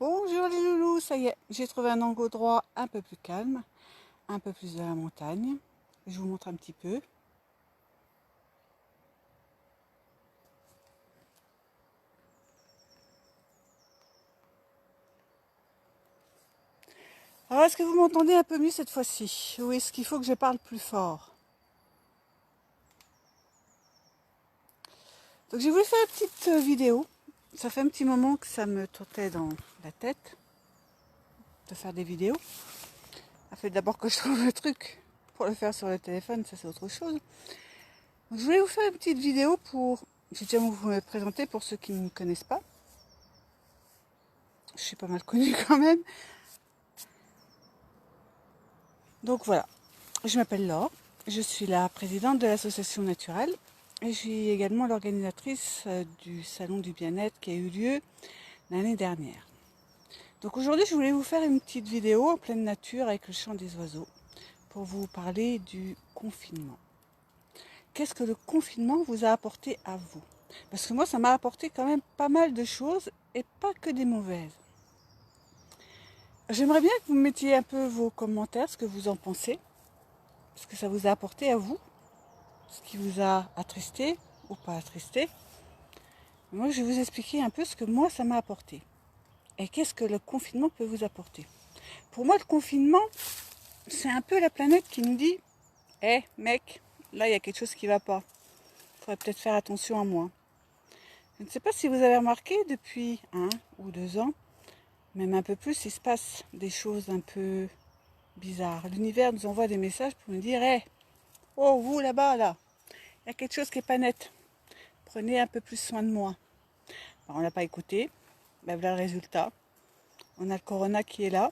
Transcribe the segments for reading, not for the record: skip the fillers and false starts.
Bonjour les loulous, ça y est, j'ai trouvé un angle droit un peu plus calme, un peu plus de la montagne. Je vous montre un petit peu. Alors, est-ce que vous m'entendez un peu mieux cette fois-ci? Ou est-ce qu'il faut que je parle plus fort? Donc j'ai voulu faire une petite vidéo. Ça fait un petit moment que ça me trottait dans la tête de faire des vidéos. Ça fait d'abord que je trouve le truc pour le faire sur le téléphone, ça c'est autre chose. Donc, je voulais vous faire une petite vidéo pour... J'ai déjà vous me présenter pour ceux qui ne me connaissent pas. Je suis pas mal connue quand même. Donc voilà, je m'appelle Laure, je suis la présidente de l'association naturelle et je suis également l'organisatrice du salon du bien-être qui a eu lieu l'année dernière. Donc aujourd'hui je voulais vous faire une petite vidéo en pleine nature avec le chant des oiseaux pour vous parler du confinement. Qu'est-ce que le confinement vous a apporté à vous? Parce que moi ça m'a apporté quand même pas mal de choses et pas que des mauvaises. J'aimerais bien que vous mettiez un peu vos commentaires, ce que vous en pensez, ce que ça vous a apporté à vous, ce qui vous a attristé ou pas attristé. Moi, je vais vous expliquer un peu ce que moi, ça m'a apporté. Et qu'est-ce que le confinement peut vous apporter. Pour moi, le confinement, c'est un peu la planète qui nous dit « Hé, mec, là, il y a quelque chose qui ne va pas. Il faudrait peut-être faire attention à moi. » Je ne sais pas si vous avez remarqué, depuis 1 ou 2 ans, même un peu plus, il se passe des choses un peu bizarres. L'univers nous envoie des messages pour nous dire « Hé, oh, vous là-bas, là, il y a quelque chose qui n'est pas net. Prenez un peu plus soin de moi. » Alors, on ne l'a pas écouté. Ben, voilà le résultat. On a le corona qui est là,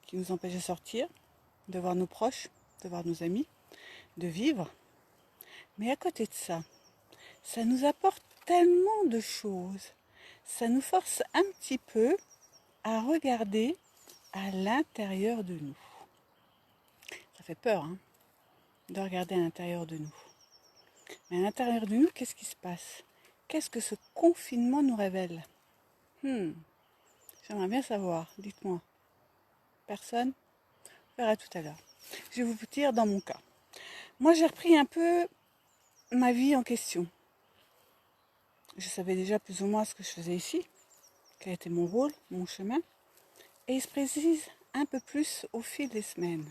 qui nous empêche de sortir, de voir nos proches, de voir nos amis, de vivre. Mais à côté de ça, ça nous apporte tellement de choses. Ça nous force un petit peu à regarder à l'intérieur de nous. Ça fait peur, hein, de regarder à l'intérieur de nous. Mais à l'intérieur de nous, qu'est-ce qui se passe? Qu'est-ce que ce confinement nous révèle? J'aimerais bien savoir, dites-moi. Personne? On verra tout à l'heure. Je vais vous dire dans mon cas. Moi, j'ai repris un peu ma vie en question. Je savais déjà plus ou moins ce que je faisais ici, quel était mon rôle, mon chemin, et il se précise un peu plus au fil des semaines.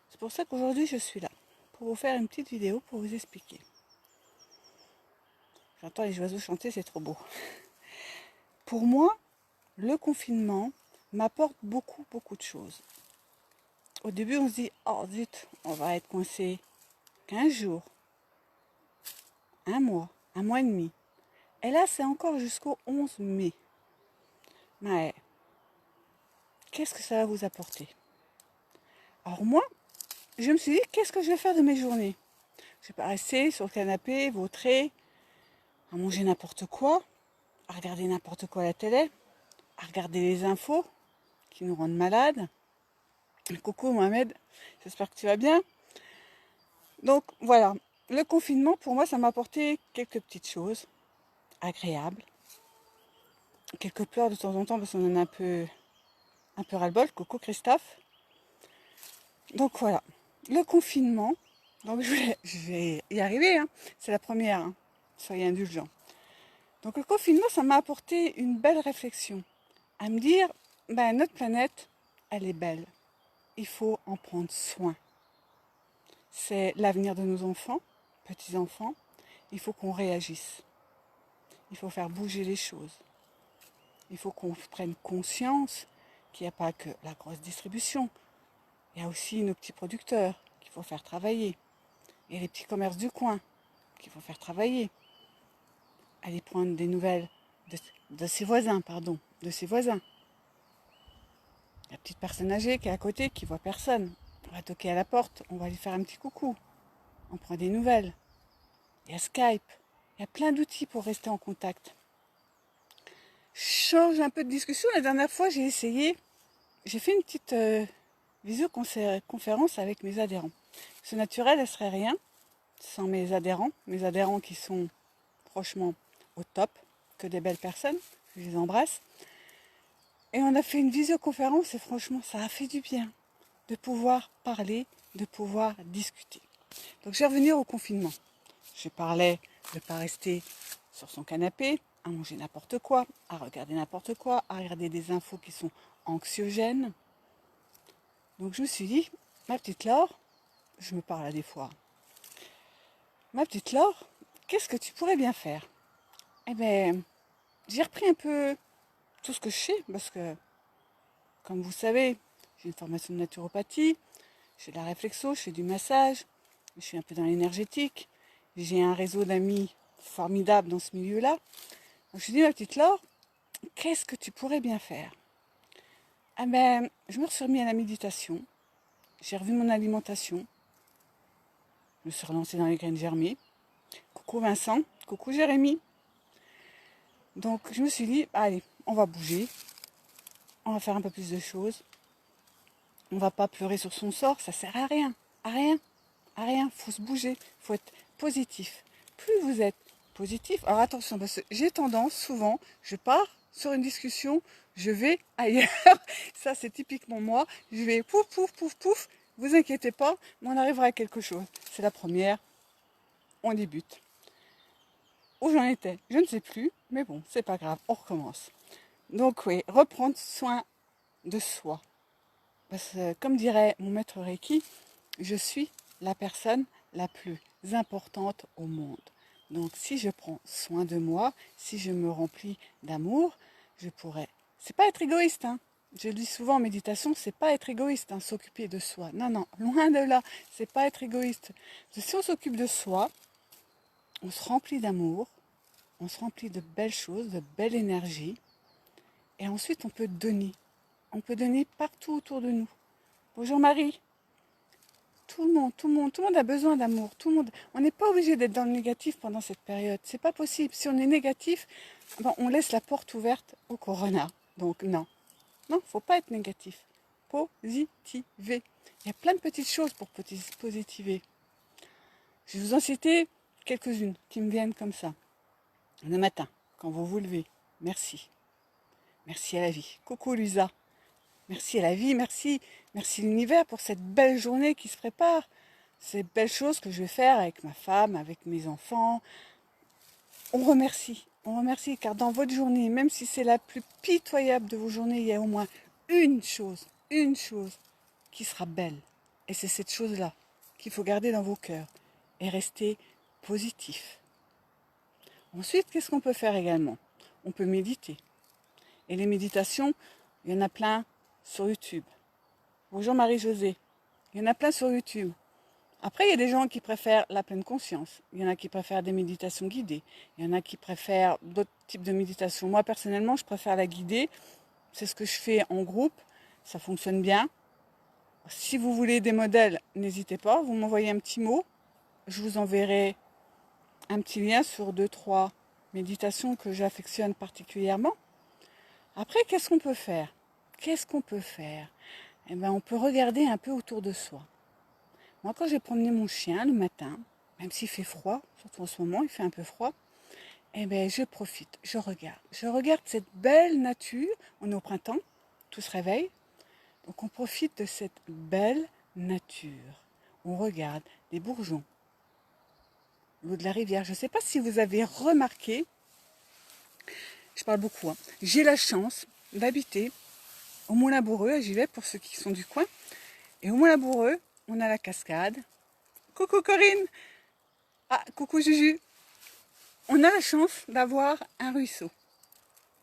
C'est pour ça qu'aujourd'hui, je suis là, pour vous faire une petite vidéo pour vous expliquer. J'entends les oiseaux chanter, c'est trop beau. Pour moi, le confinement m'apporte beaucoup, beaucoup de choses. Au début, on se dit, oh zut, on va être coincé 15 jours, un mois et demi. Et là, c'est encore jusqu'au 11 mai. Mais qu'est-ce que ça va vous apporter? Alors moi, je me suis dit, qu'est-ce que je vais faire de mes journées? Je vais pas rester sur le canapé, vautrer, à manger n'importe quoi, à regarder n'importe quoi à la télé, à regarder les infos qui nous rendent malades. Coucou Mohamed, j'espère que tu vas bien. Donc voilà, le confinement, pour moi, ça m'a apporté quelques petites choses agréables. Quelques pleurs de temps en temps parce qu'on en a un peu ras-le-bol. Coucou Christophe. Donc voilà, le confinement, donc je vais y arriver, hein. C'est la première, hein. Soyez indulgents. Donc le confinement, ça m'a apporté une belle réflexion, à me dire, notre planète, elle est belle, il faut en prendre soin. C'est l'avenir de nos enfants, petits-enfants, il faut qu'on réagisse, il faut faire bouger les choses, il faut qu'on prenne conscience qu'il n'y a pas que la grosse distribution, il y a aussi nos petits producteurs qu'il faut faire travailler. Et les petits commerces du coin qu'il faut faire travailler. Aller prendre des nouvelles de ses voisins, de ses voisins. La petite personne âgée qui est à côté, qui voit personne. On va toquer à la porte, on va lui faire un petit coucou. On prend des nouvelles. Il y a Skype. Il y a plein d'outils pour rester en contact. Change un peu de discussion. La dernière fois, j'ai fait une petite visioconférence avec mes adhérents. Ce naturel, elle serait rien sans mes adhérents qui sont franchement au top, que des belles personnes, je les embrasse. Et on a fait une visioconférence et franchement, ça a fait du bien de pouvoir parler, de pouvoir discuter. Donc, je vais revenir au confinement. Je parlais de ne pas rester sur son canapé, à manger n'importe quoi, à regarder n'importe quoi, à regarder des infos qui sont anxiogènes. Donc, je me suis dit, ma petite Laure, je me parle à des fois, ma petite Laure, qu'est-ce que tu pourrais bien faire? Eh bien, j'ai repris un peu tout ce que je sais, parce que, comme vous savez, j'ai une formation de naturopathie, je fais de la réflexo, je fais du massage, je suis un peu dans l'énergétique, j'ai un réseau d'amis formidable dans ce milieu-là. Donc je me suis dit, ma petite Laure, qu'est-ce que tu pourrais bien faire? Ah ben, je me suis remis à la méditation, j'ai revu mon alimentation, je me suis relancée dans les graines germées. Coucou Vincent, coucou Jérémy. Donc je me suis dit, allez, on va bouger, on va faire un peu plus de choses. On va pas pleurer sur son sort, ça sert à rien, à rien, à rien. Faut se bouger, faut être positif. Plus vous êtes positif, alors attention, parce que j'ai tendance, souvent, je pars sur une discussion, je vais ailleurs. Ça, c'est typiquement moi. Je vais pouf, pouf, pouf, pouf. Vous inquiétez pas, mais on arrivera à quelque chose. C'est la première, on débute. Où j'en étais, je ne sais plus, mais bon, c'est pas grave, on recommence. Donc oui, reprendre soin de soi. Parce que, comme dirait mon maître Reiki, je suis la personne la plus importante au monde. Donc si je prends soin de moi, si je me remplis d'amour, je pourrais. C'est pas être égoïste, hein. Je le dis souvent en méditation, c'est pas être égoïste, hein, s'occuper de soi. Non, non, loin de là, c'est pas être égoïste. Parce que si on s'occupe de soi, on se remplit d'amour, on se remplit de belles choses, de belle énergie, et ensuite on peut donner. On peut donner partout autour de nous. Bonjour Marie. Tout le monde a besoin d'amour. Tout le monde. On n'est pas obligé d'être dans le négatif pendant cette période. C'est pas possible. Si on est négatif, ben, on laisse la porte ouverte au corona. Donc non, non, faut pas être négatif. Positiver. Il y a plein de petites choses pour positiver. Je vais vous en citer quelques-unes qui me viennent comme ça. Le matin, quand vous vous levez, merci. Merci à la vie. Coucou Luisa. Merci à la vie, merci l'univers pour cette belle journée qui se prépare. Ces belles choses que je vais faire avec ma femme, avec mes enfants. On remercie car dans votre journée, même si c'est la plus pitoyable de vos journées, il y a au moins une chose qui sera belle. Et c'est cette chose-là qu'il faut garder dans vos cœurs et rester positif. Ensuite, qu'est-ce qu'on peut faire également? On peut méditer. Et les méditations, il y en a plein sur YouTube. Bonjour Marie-Josée. Il y en a plein sur YouTube. Après, il y a des gens qui préfèrent la pleine conscience. Il y en a qui préfèrent des méditations guidées. Il y en a qui préfèrent d'autres types de méditations. Moi, personnellement, je préfère la guidée. C'est ce que je fais en groupe. Ça fonctionne bien. Si vous voulez des modèles, n'hésitez pas. Vous m'envoyez un petit mot. Je vous enverrai un petit lien sur 2-3 méditations que j'affectionne particulièrement. Après, qu'est-ce qu'on peut faire? Eh bien, on peut regarder un peu autour de soi. Moi, quand j'ai promené mon chien le matin, même s'il fait froid, surtout en ce moment, il fait un peu froid, eh bien, je profite, je regarde. Je regarde cette belle nature. On est au printemps, tout se réveille. Donc, on profite de cette belle nature. On regarde les bourgeons, l'eau de la rivière. Je ne sais pas si vous avez remarqué, je parle beaucoup, hein. J'ai la chance d'habiter au Moulin-Bourreux, j'y vais pour ceux qui sont du coin. Et au Moulin-Bourreux, on a la cascade. Coucou Corinne. Ah, coucou Juju. On a la chance d'avoir un ruisseau.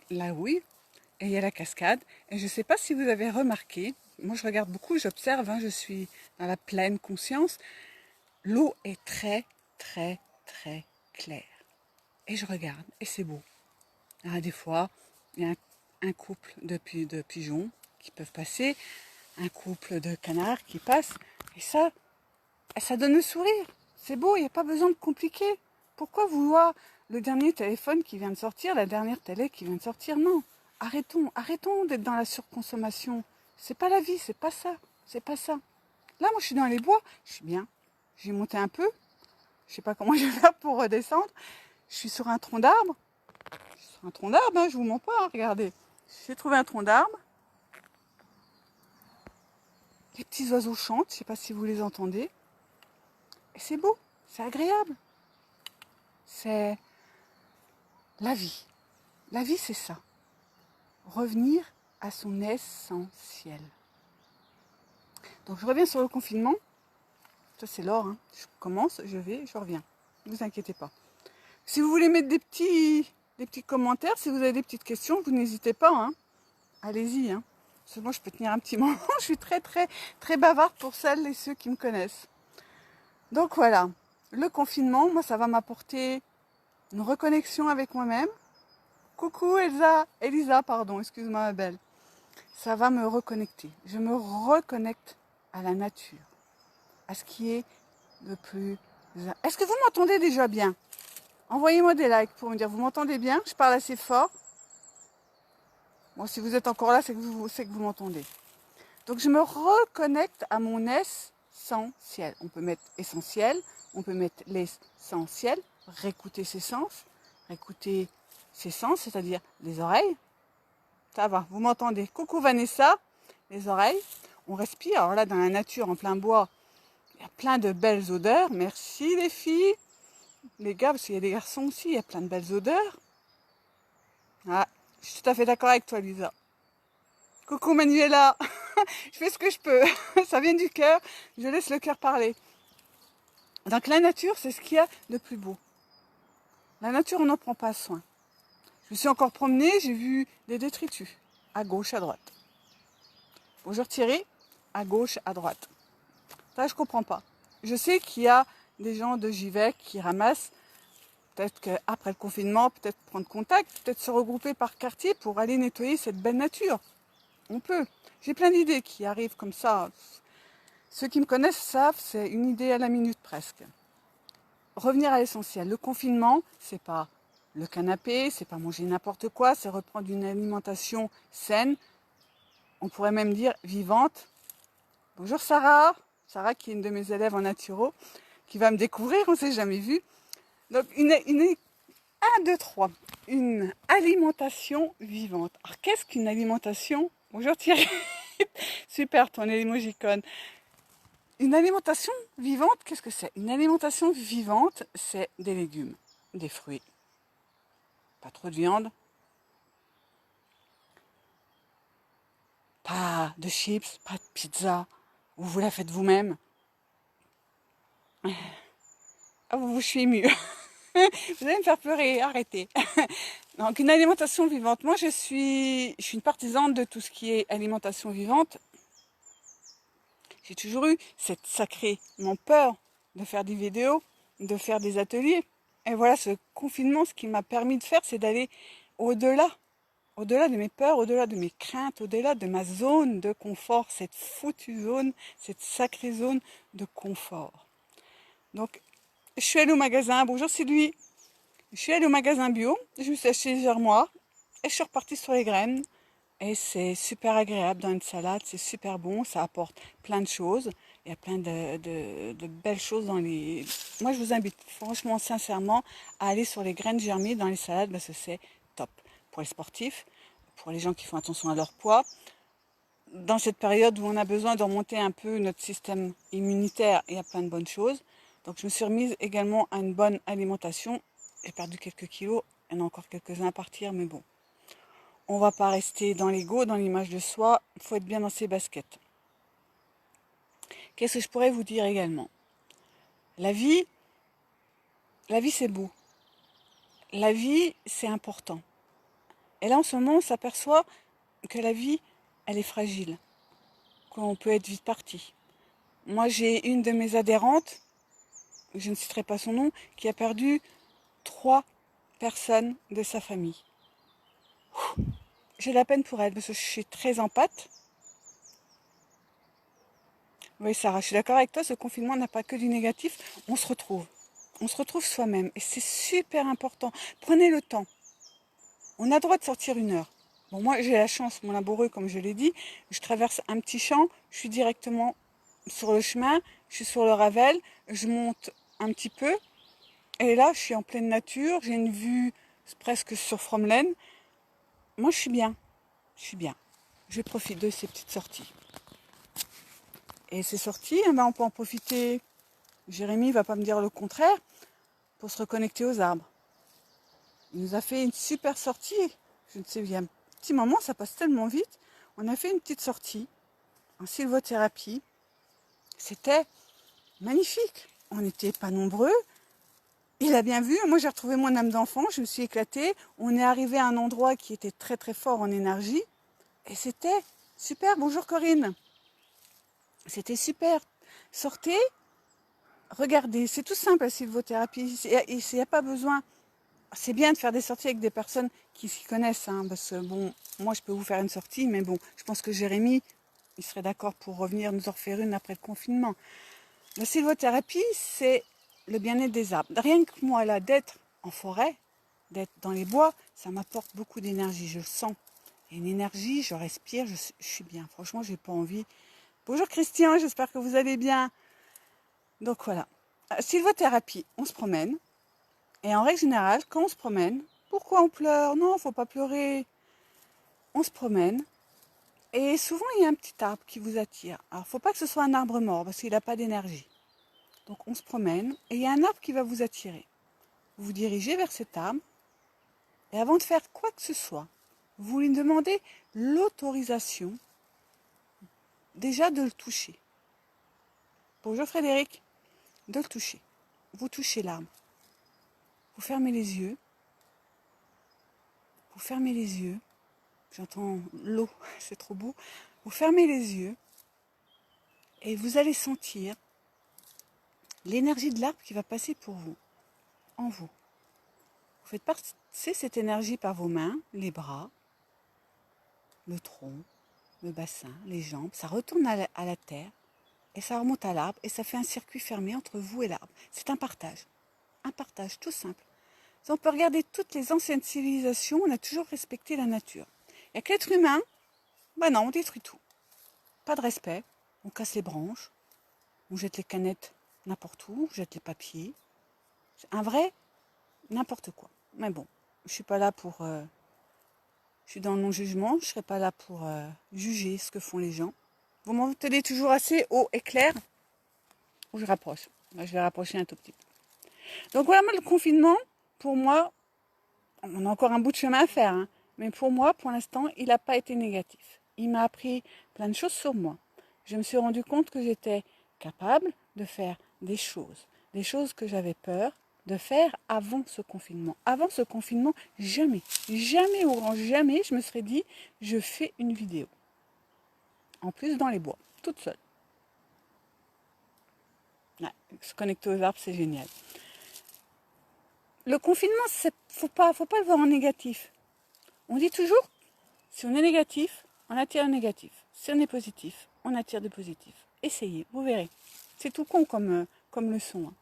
Là oui, et il y a la cascade. Et je ne sais pas si vous avez remarqué, moi je regarde beaucoup, j'observe, hein, je suis dans la pleine conscience. L'eau est très, très, très claire. Et je regarde, et c'est beau. Alors, des fois, il y a un couple de pigeons qui peuvent passer, un couple de canards qui passent, et ça donne le sourire. C'est beau, il n'y a pas besoin de compliquer. Pourquoi vouloir le dernier téléphone qui vient de sortir, la dernière télé qui vient de sortir? Non, arrêtons d'être dans la surconsommation. C'est pas la vie, c'est pas ça. Là, moi, je suis dans les bois, je suis bien. J'ai monté un peu, je sais pas comment je vais faire pour redescendre. Je suis sur un tronc d'arbre. Hein, je vous mens pas, hein, regardez. Je J'ai trouvé un tronc d'arbre. Les petits oiseaux chantent, je ne sais pas si vous les entendez. Et c'est beau, c'est agréable. C'est la vie. La vie, c'est ça. Revenir à son essentiel. Donc je reviens sur le confinement. Ça c'est l'or, hein. Je commence, je vais, je reviens. Ne vous inquiétez pas. Si vous voulez mettre des petits commentaires, si vous avez des petites questions, vous n'hésitez pas, hein. Allez-y, hein. Parce que moi je peux tenir un petit moment. Je suis très très très bavarde pour celles et ceux qui me connaissent. Donc voilà, le confinement, moi ça va m'apporter une reconnexion avec moi-même. Coucou Elisa, pardon, excuse-moi ma belle. Ça va me reconnecter. Je me reconnecte à la nature, à ce qui est le plus... Est-ce que vous m'entendez déjà bien? Envoyez-moi des likes pour me dire, vous m'entendez bien? Je parle assez fort. Bon, si vous êtes encore là, c'est que vous m'entendez. Donc je me reconnecte à mon essentiel. On peut mettre essentiel, on peut mettre l'essentiel, réécouter ses sens, c'est-à-dire les oreilles. Ça va, vous m'entendez? Coucou Vanessa, les oreilles. On respire. Alors là, dans la nature, en plein bois, il y a plein de belles odeurs. Merci les filles. Les gars, parce qu'il y a des garçons aussi, il y a plein de belles odeurs. Ah, je suis tout à fait d'accord avec toi, Lisa. Coucou Manuela. Je fais ce que je peux. Ça vient du cœur. Je laisse le cœur parler. Donc la nature, c'est ce qu'il y a de plus beau. La nature, on n'en prend pas soin. Je me suis encore promenée, j'ai vu des détritus. À gauche, à droite. Bonjour Thierry. À gauche, à droite. Ça, je comprends pas. Je sais qu'il y a des gens de Givec qui ramassent. Peut-être qu'après le confinement, peut-être prendre contact, peut-être se regrouper par quartier pour aller nettoyer cette belle nature. On peut. J'ai plein d'idées qui arrivent comme ça. Ceux qui me connaissent savent, c'est une idée à la minute presque. Revenir à l'essentiel. Le confinement, c'est pas le canapé, c'est pas manger n'importe quoi, c'est reprendre une alimentation saine. On pourrait même dire vivante. Bonjour Sarah. Sarah qui est une de mes élèves en naturo, qui va me découvrir, on ne s'est jamais vu. Donc, 1, 2, 3. Une alimentation vivante. Alors, qu'est-ce qu'une alimentation? Bonjour Thierry. Super, ton émojicône. Une alimentation vivante, qu'est-ce que c'est? Une alimentation vivante, c'est des légumes, des fruits. Pas trop de viande. Pas de chips, pas de pizza. Vous la faites vous-même. Ah, je suis émue. Vous allez me faire pleurer, arrêtez. Donc une alimentation vivante. Moi je suis une partisane de tout ce qui est alimentation vivante. J'ai toujours eu cette sacrément peur de faire des vidéos, de faire des ateliers. Et voilà, ce confinement, ce qui m'a permis de faire, c'est d'aller au-delà. Au-delà de mes peurs, au-delà de mes craintes, au-delà de ma zone de confort, cette foutue zone, cette sacrée zone de confort. Donc, je suis allée au magasin. Bonjour Sylvie. Je suis allée au magasin bio, je me suis acheté des armoires et je suis repartie sur les graines. Et c'est super agréable dans une salade, c'est super bon, ça apporte plein de choses. Il y a plein de belles choses dans les... Moi, je vous invite franchement, sincèrement, à aller sur les graines germées dans les salades parce que c'est top. Pour les sportifs, pour les gens qui font attention à leur poids. Dans cette période où on a besoin de remonter un peu notre système immunitaire, il y a plein de bonnes choses. Donc, je me suis remise également à une bonne alimentation. J'ai perdu quelques kilos, il y en a encore quelques-uns à partir, mais bon. On ne va pas rester dans l'ego, dans l'image de soi, il faut être bien dans ses baskets. Qu'est-ce que je pourrais vous dire également? La vie c'est beau. La vie, c'est important. Et là, en ce moment, on s'aperçoit que la vie, elle est fragile, qu'on peut être vite parti. Moi, j'ai une de mes adhérentes, je ne citerai pas son nom, qui a perdu 3 personnes de sa famille. J'ai la peine pour elle parce que je suis très empathe. Oui, Sarah, je suis d'accord avec toi, ce confinement n'a pas que du négatif. On se retrouve soi-même et c'est super important. Prenez le temps. On a le droit de sortir 1 heure. Bon, moi, j'ai la chance, mon laboureux, comme je l'ai dit, je traverse un petit champ, je suis directement sur le chemin, je suis sur le Ravel, je monte un petit peu et là, je suis en pleine nature, j'ai une vue presque sur Fromelen. Moi, je suis bien. je suis bien. Je profite de ces petites sorties. Et ces sorties, eh ben, on peut en profiter, Jérémy ne va pas me dire le contraire, pour se reconnecter aux arbres. Il nous a fait une super sortie. Je ne sais, il y a un petit moment, ça passe tellement vite. On a fait une petite sortie en sylvothérapie. C'était magnifique. On n'était pas nombreux. Il a bien vu. Moi, j'ai retrouvé mon âme d'enfant. Je me suis éclatée. On est arrivé à un endroit qui était très, très fort en énergie. Et c'était super. Bonjour Corinne. C'était super. Sortez, regardez. C'est tout simple la sylvothérapie. Il n'y a pas besoin. C'est bien de faire des sorties avec des personnes qui s'y connaissent, hein, parce que bon, moi je peux vous faire une sortie, mais bon, je pense que Jérémy, il serait d'accord pour revenir nous en refaire une après le confinement. La sylvothérapie, c'est le bien-être des arbres. Rien que moi là, d'être en forêt, d'être dans les bois, ça m'apporte beaucoup d'énergie, je le sens. Et une énergie, je respire, je suis bien. Franchement, j'ai pas envie. Bonjour Christian, j'espère que vous allez bien. Donc voilà, sylvothérapie, on se promène. Et en règle générale, quand on se promène, pourquoi on pleure? Non, il ne faut pas pleurer. On se promène et souvent il y a un petit arbre qui vous attire. Alors il ne faut pas que ce soit un arbre mort parce qu'il n'a pas d'énergie. Donc on se promène et il y a un arbre qui va vous attirer. Vous vous dirigez vers cet arbre et avant de faire quoi que ce soit, vous lui demandez l'autorisation déjà de le toucher. Bonjour Frédéric, de le toucher. Vous touchez l'arbre. Vous fermez les yeux. Vous fermez les yeux. J'entends l'eau, c'est trop beau. Vous fermez les yeux et vous allez sentir l'énergie de l'arbre qui va passer pour vous, en vous. Vous faites passer cette énergie par vos mains, les bras, le tronc, le bassin, les jambes. Ça retourne à la terre et ça remonte à l'arbre et ça fait un circuit fermé entre vous et l'arbre. C'est un partage tout simple. On peut regarder toutes les anciennes civilisations, on a toujours respecté la nature. Il n'y a que l'être humain, ben non, on détruit tout. Pas de respect, on casse les branches, on jette les canettes n'importe où, on jette les papiers. C'est un vrai n'importe quoi. Mais bon, je suis pas là pour... je suis dans le non-jugement, je serai pas là pour juger ce que font les gens. Vous m'entendez toujours assez haut et clair? Ou je rapproche? Là, je vais rapprocher un tout petit peu. Donc voilà, le confinement, pour moi, on a encore un bout de chemin à faire, hein, mais pour moi, pour l'instant, il n'a pas été négatif. Il m'a appris plein de choses sur moi. Je me suis rendu compte que j'étais capable de faire des choses que j'avais peur de faire avant ce confinement. Avant ce confinement, jamais, jamais au grand jamais, je me serais dit, je fais une vidéo. En plus, dans les bois, toute seule. Ouais, se connecter aux arbres, c'est génial. Le confinement, faut pas le voir en négatif. On dit toujours, si on est négatif, on attire le négatif. Si on est positif, on attire du positif. Essayez, vous verrez. C'est tout con comme leçon. Hein.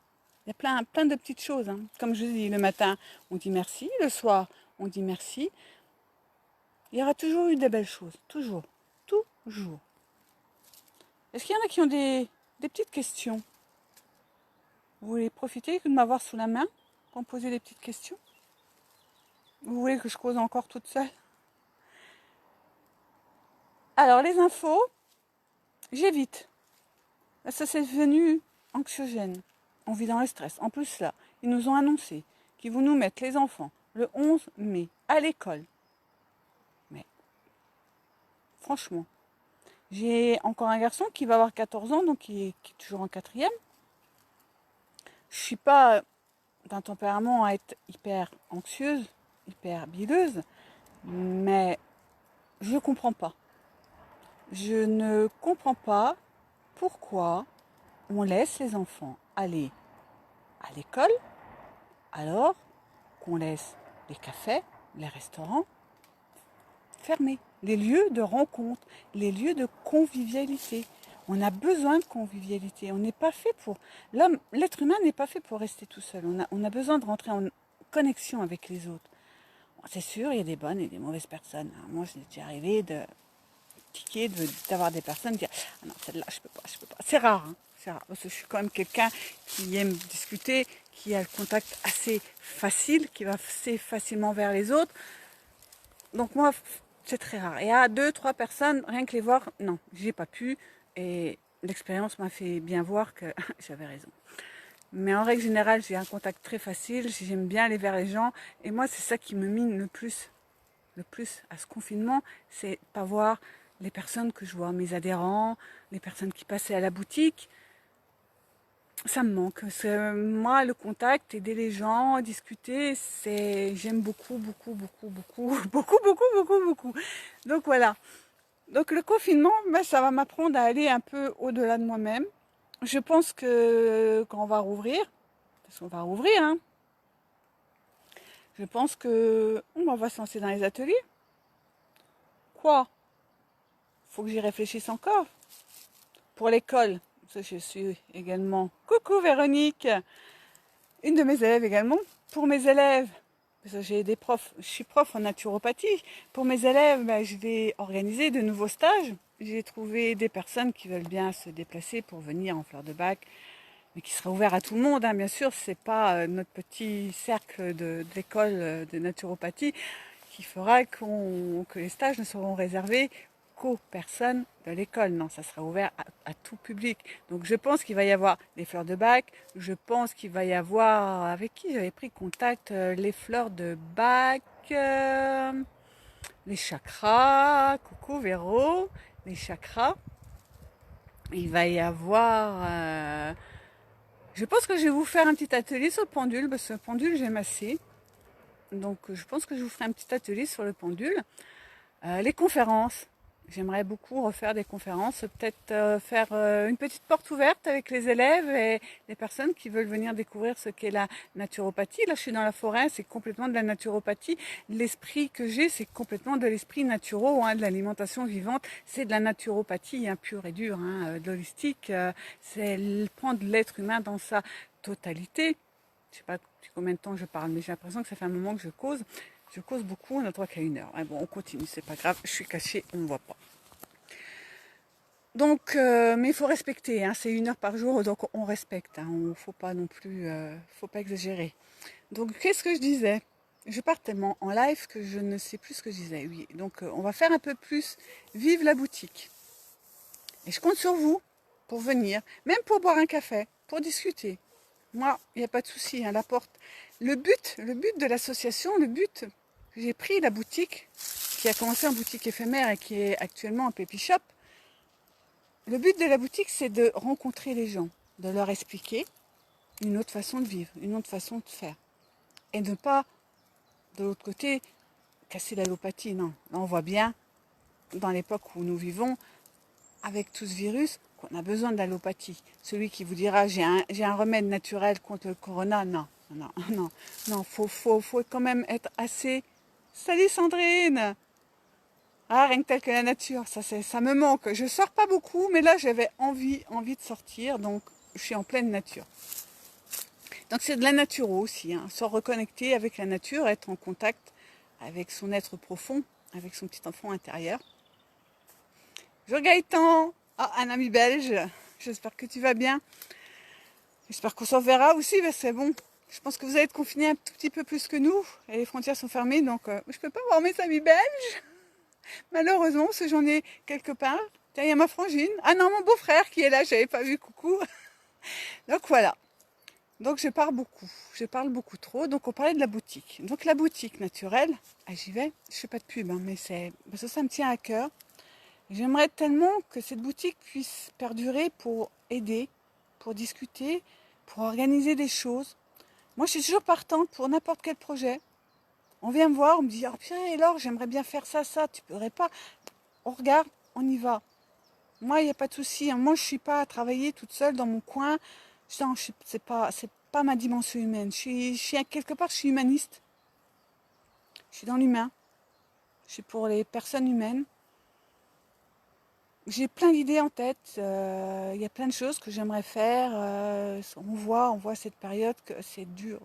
Il y a plein de petites choses. Hein. Comme je dis, le matin, on dit merci. Le soir, on dit merci. Il y aura toujours eu des belles choses. Toujours. Toujours. Est-ce qu'il y en a qui ont des petites questions? Vous voulez profiter de m'avoir sous la main pour me poser des petites questions? Vous voulez que je cause encore toute seule? Alors, les infos, j'évite. Ça, c'est devenu anxiogène. On vit dans le stress. En plus, là, ils nous ont annoncé qu'ils vont nous mettre les enfants le 11 mai à l'école. Mais, franchement, j'ai encore un garçon qui va avoir 14 ans, donc qui est toujours en 4e. Je ne suis pas d'un tempérament à être hyper anxieuse, hyper bileuse, mais je ne comprends pas. Je ne comprends pas pourquoi on laisse les enfants aller à l'école alors qu'on laisse les cafés, les restaurants fermés, les lieux de rencontre, les lieux de convivialité. On a besoin de convivialité. On n'est pas fait pour... L'être humain n'est pas fait pour rester tout seul. On a besoin de rentrer en connexion avec les autres. C'est sûr, il y a des bonnes et des mauvaises personnes. Moi, je déjà arrivé de tiquer, d'avoir des personnes qui disent « Ah non, celle-là, je peux pas. » C'est rare, hein. C'est rare, parce que je suis quand même quelqu'un qui aime discuter, qui a le contact assez facile, qui va assez facilement vers les autres. Donc moi, c'est très rare. Et à 2-3 personnes, rien que les voir, non, j'ai pas pu. Et l'expérience m'a fait bien voir que j'avais raison. Mais en règle générale, j'ai un contact très facile, j'aime bien aller vers les gens. Et moi, c'est ça qui me mine le plus à ce confinement, c'est pas voir les personnes que je vois, mes adhérents, les personnes qui passaient à la boutique. Ça me manque. Moi, le contact, aider les gens, discuter, j'aime beaucoup, beaucoup, beaucoup, beaucoup, beaucoup, beaucoup, beaucoup, beaucoup. Donc voilà. Donc le confinement, ben, ça va m'apprendre à aller un peu au-delà de moi-même. Je pense que quand on va rouvrir, parce qu'on va rouvrir, hein, je pense que on va se lancer dans les ateliers. Quoi? Faut que j'y réfléchisse encore. Pour l'école, je suis également, coucou Véronique, une de mes élèves également. Pour mes élèves, parce que j'ai des profs, je suis prof en naturopathie. Pour mes élèves, ben, je vais organiser de nouveaux stages. J'ai trouvé des personnes qui veulent bien se déplacer pour venir en fleurs de bac, mais qui sera ouvert à tout le monde, hein, bien sûr. C'est pas notre petit cercle de l'école de naturopathie qui fera que les stages ne seront réservés qu'aux personnes de l'école. Non, ça sera ouvert à tout public. Donc je pense qu'il va y avoir les fleurs de bac. Je pense qu'il va y avoir, avec qui j'avais pris contact, les fleurs de bac, les chakras. Coucou Véro, les chakras. Il va y avoir... je pense que je vais vous faire un petit atelier sur le pendule, parce que le pendule j'aime assez. Donc je pense que je vous ferai un petit atelier sur le pendule. Les conférences. J'aimerais beaucoup refaire des conférences, peut-être faire une petite porte ouverte avec les élèves et les personnes qui veulent venir découvrir ce qu'est la naturopathie. Là, je suis dans la forêt, c'est complètement de la naturopathie. L'esprit que j'ai, c'est complètement de l'esprit naturel, hein, de l'alimentation vivante. C'est de la naturopathie, hein, pure et dure, hein, de l'holistique. C'est prendre l'être humain dans sa totalité. Je sais pas depuis combien de temps je parle, mais j'ai l'impression que ça fait un moment que je cause. Je cause beaucoup, on a droit qu'à 1 heure. Bon, on continue, c'est pas grave, je suis cachée, on ne voit pas. Donc, mais il faut respecter, hein, c'est 1 heure par jour, donc on respecte. Hein, on faut pas non plus, faut pas exagérer. Donc, qu'est-ce que je disais? Je pars tellement en live que je ne sais plus ce que je disais. Oui, donc on va faire un peu plus vive la boutique. Et je compte sur vous pour venir, même pour boire un café, pour discuter. Moi, il n'y a pas de souci, hein, la porte. Le but de l'association, le but, j'ai pris la boutique, qui a commencé en boutique éphémère et qui est actuellement en Pépi Shop. Le but de la boutique, c'est de rencontrer les gens, de leur expliquer une autre façon de vivre, une autre façon de faire. Et ne pas, de l'autre côté, casser l'allopathie. Non, là on voit bien, dans l'époque où nous vivons, avec tout ce virus, qu'on a besoin d'allopathie. Celui qui vous dira j'ai un remède naturel contre le corona, non, non, non, non, faut quand même être assez. Salut Sandrine. Ah, rien que tel que la nature, ça me manque. Je sors pas beaucoup, mais là j'avais envie de sortir, donc je suis en pleine nature. Donc c'est de la nature aussi, hein, se reconnecter avec la nature, être en contact avec son être profond, avec son petit enfant intérieur. Bonjour Gaëtan, un ami belge, j'espère que tu vas bien. J'espère qu'on s'en verra aussi, parce que c'est bon. Je pense que vous allez être confinés un tout petit peu plus que nous, et les frontières sont fermées, donc je peux pas voir mes amis belges, malheureusement, parce que j'en ai quelque part. Tiens, il y a ma frangine. Ah non, mon beau-frère qui est là, j'avais pas vu, coucou. Donc voilà. Donc je parle beaucoup trop. Donc on parlait de la boutique. Donc la boutique naturelle, j'y vais, je fais pas de pub, hein, mais c'est parce que ça me tient à cœur. J'aimerais tellement que cette boutique puisse perdurer pour aider, pour discuter, pour organiser des choses. Moi, je suis toujours partante pour n'importe quel projet. On vient me voir, on me dit « Oh putain, et alors, j'aimerais bien faire ça, tu pourrais pas ?» On regarde, on y va. Moi, il n'y a pas de souci. Hein. Moi, je ne suis pas à travailler toute seule dans mon coin. Non, c'est pas ma dimension humaine. Quelque part, je suis humaniste. Je suis dans l'humain. Je suis pour les personnes humaines. J'ai plein d'idées en tête. Il y a plein de choses que j'aimerais faire. On voit cette période que c'est dur.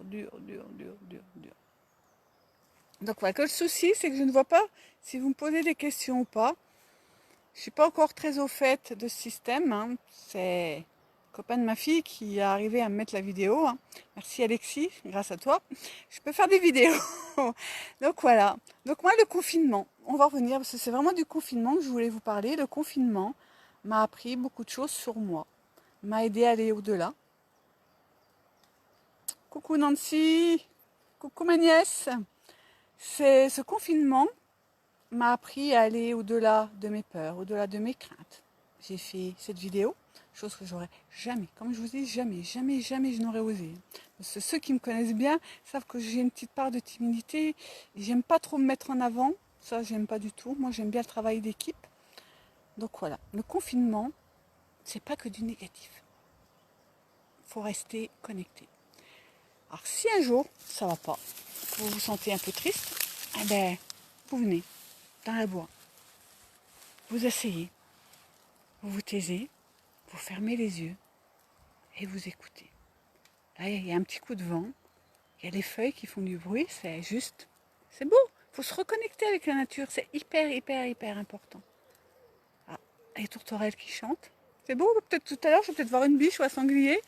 Donc voilà, que le souci, c'est que je ne vois pas si vous me posez des questions ou pas. Je ne suis pas encore très au fait de ce système. Hein. C'est le copain de ma fille qui a arrivé à me mettre la vidéo. Hein. Merci Alexis, grâce à toi. Je peux faire des vidéos. Donc voilà. Donc moi, le confinement. on va revenir, parce que c'est vraiment du confinement que je voulais vous parler. Le confinement m'a appris beaucoup de choses sur moi, m'a aidé à aller au-delà. Coucou Nancy, coucou ma nièce. Ce confinement m'a appris à aller au-delà de mes peurs, au-delà de mes craintes. J'ai fait cette vidéo, chose que j'aurais jamais, comme je vous dis, jamais je n'aurais osé. Parce que ceux qui me connaissent bien savent que j'ai une petite part de timidité. J'aime pas trop me mettre en avant, ça j'aime pas du tout. Moi j'aime bien le travail d'équipe. Donc voilà, le confinement, c'est pas que du négatif. Faut rester connecté. Alors si un jour ça va pas, vous vous sentez un peu triste, eh ben vous venez dans la bois, vous asseyez, vous vous taisez, vous fermez les yeux et vous écoutez. Là, il y a un petit coup de vent, il y a des feuilles qui font du bruit, c'est juste, c'est beau. Il faut se reconnecter avec la nature, c'est hyper important. Ah, les tourterelles qui chantent, c'est beau. Peut-être tout à l'heure, je vais peut-être voir une biche ou un sanglier.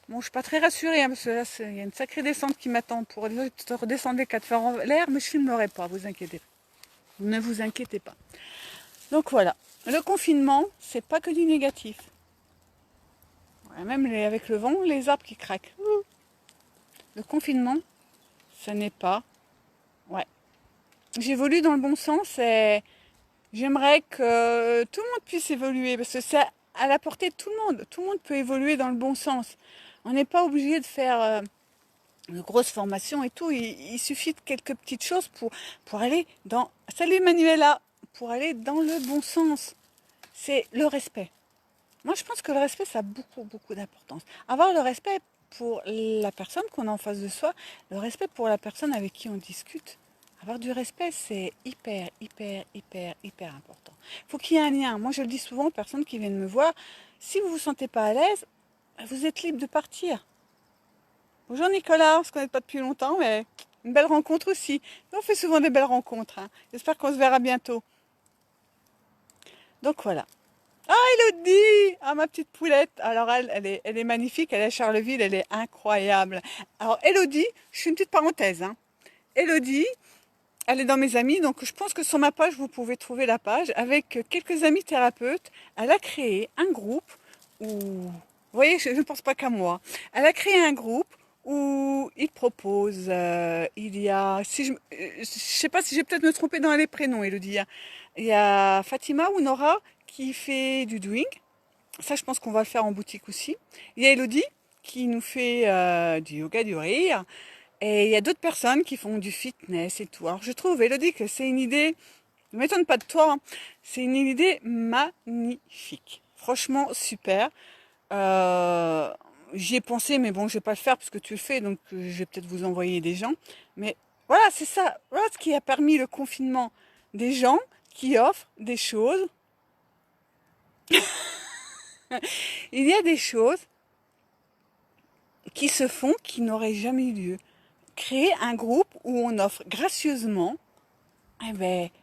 Bon, je suis pas très rassurée, hein, parce que là, il y a une sacrée descente qui m'attend pour redescendre les 4 fers en l'air, mais je filmerai pas, vous inquiétez pas. Ne vous inquiétez pas. Donc voilà, le confinement, c'est pas que du négatif. Ouais, même avec le vent, les arbres qui craquent. Le confinement, ce n'est pas... Ouais. J'évolue dans le bon sens et j'aimerais que tout le monde puisse évoluer parce que c'est à la portée de tout le monde. Tout le monde peut évoluer dans le bon sens. On n'est pas obligé de faire de grosses formations et tout. Il suffit de quelques petites choses pour aller dans... Salut Manuela! Pour aller dans le bon sens. C'est le respect. Moi, je pense que le respect, ça a beaucoup d'importance. Avoir le respect pour la personne qu'on a en face de soi, le respect pour la personne avec qui on discute. Avoir du respect, c'est hyper important. Il faut qu'il y ait un lien. Moi, je le dis souvent aux personnes qui viennent me voir. Si vous ne vous sentez pas à l'aise, vous êtes libre de partir. Bonjour Nicolas, on ne se connaît pas depuis longtemps, mais une belle rencontre aussi. On fait souvent des belles rencontres. Hein. J'espère qu'on se verra bientôt. Donc voilà. Ah, Elodie! Ah, ma petite poulette. Alors, elle est magnifique. Elle est à Charleville. Elle est incroyable. Alors, Elodie, je fais une petite parenthèse. Hein. Elodie, elle est dans mes amis. Donc, je pense que sur ma page, vous pouvez trouver la page. Avec quelques amis thérapeutes, elle a créé un groupe où... Vous voyez, je ne pense pas qu'à moi. Elle a créé un groupe où il propose, il y a... Si je sais pas si j'ai peut-être me tromper dans les prénoms, Elodie. Hein. Il y a Fatima ou Nora qui fait du doing. Ça, je pense qu'on va le faire en boutique aussi. Il y a Elodie qui nous fait du yoga, du rire. Et il y a d'autres personnes qui font du fitness et tout. Alors, je trouve, Elodie, que c'est une idée, ne m'étonne pas de toi, hein, c'est une idée magnifique. Franchement, super. J'y ai pensé, mais bon, je vais pas le faire parce que tu le fais, donc je vais peut-être vous envoyer des gens. Mais voilà, c'est ça. Voilà ce qui a permis le confinement. Des gens qui offrent des choses. Il y a des choses qui se font qui n'auraient jamais eu lieu. Créer un groupe où on offre gracieusement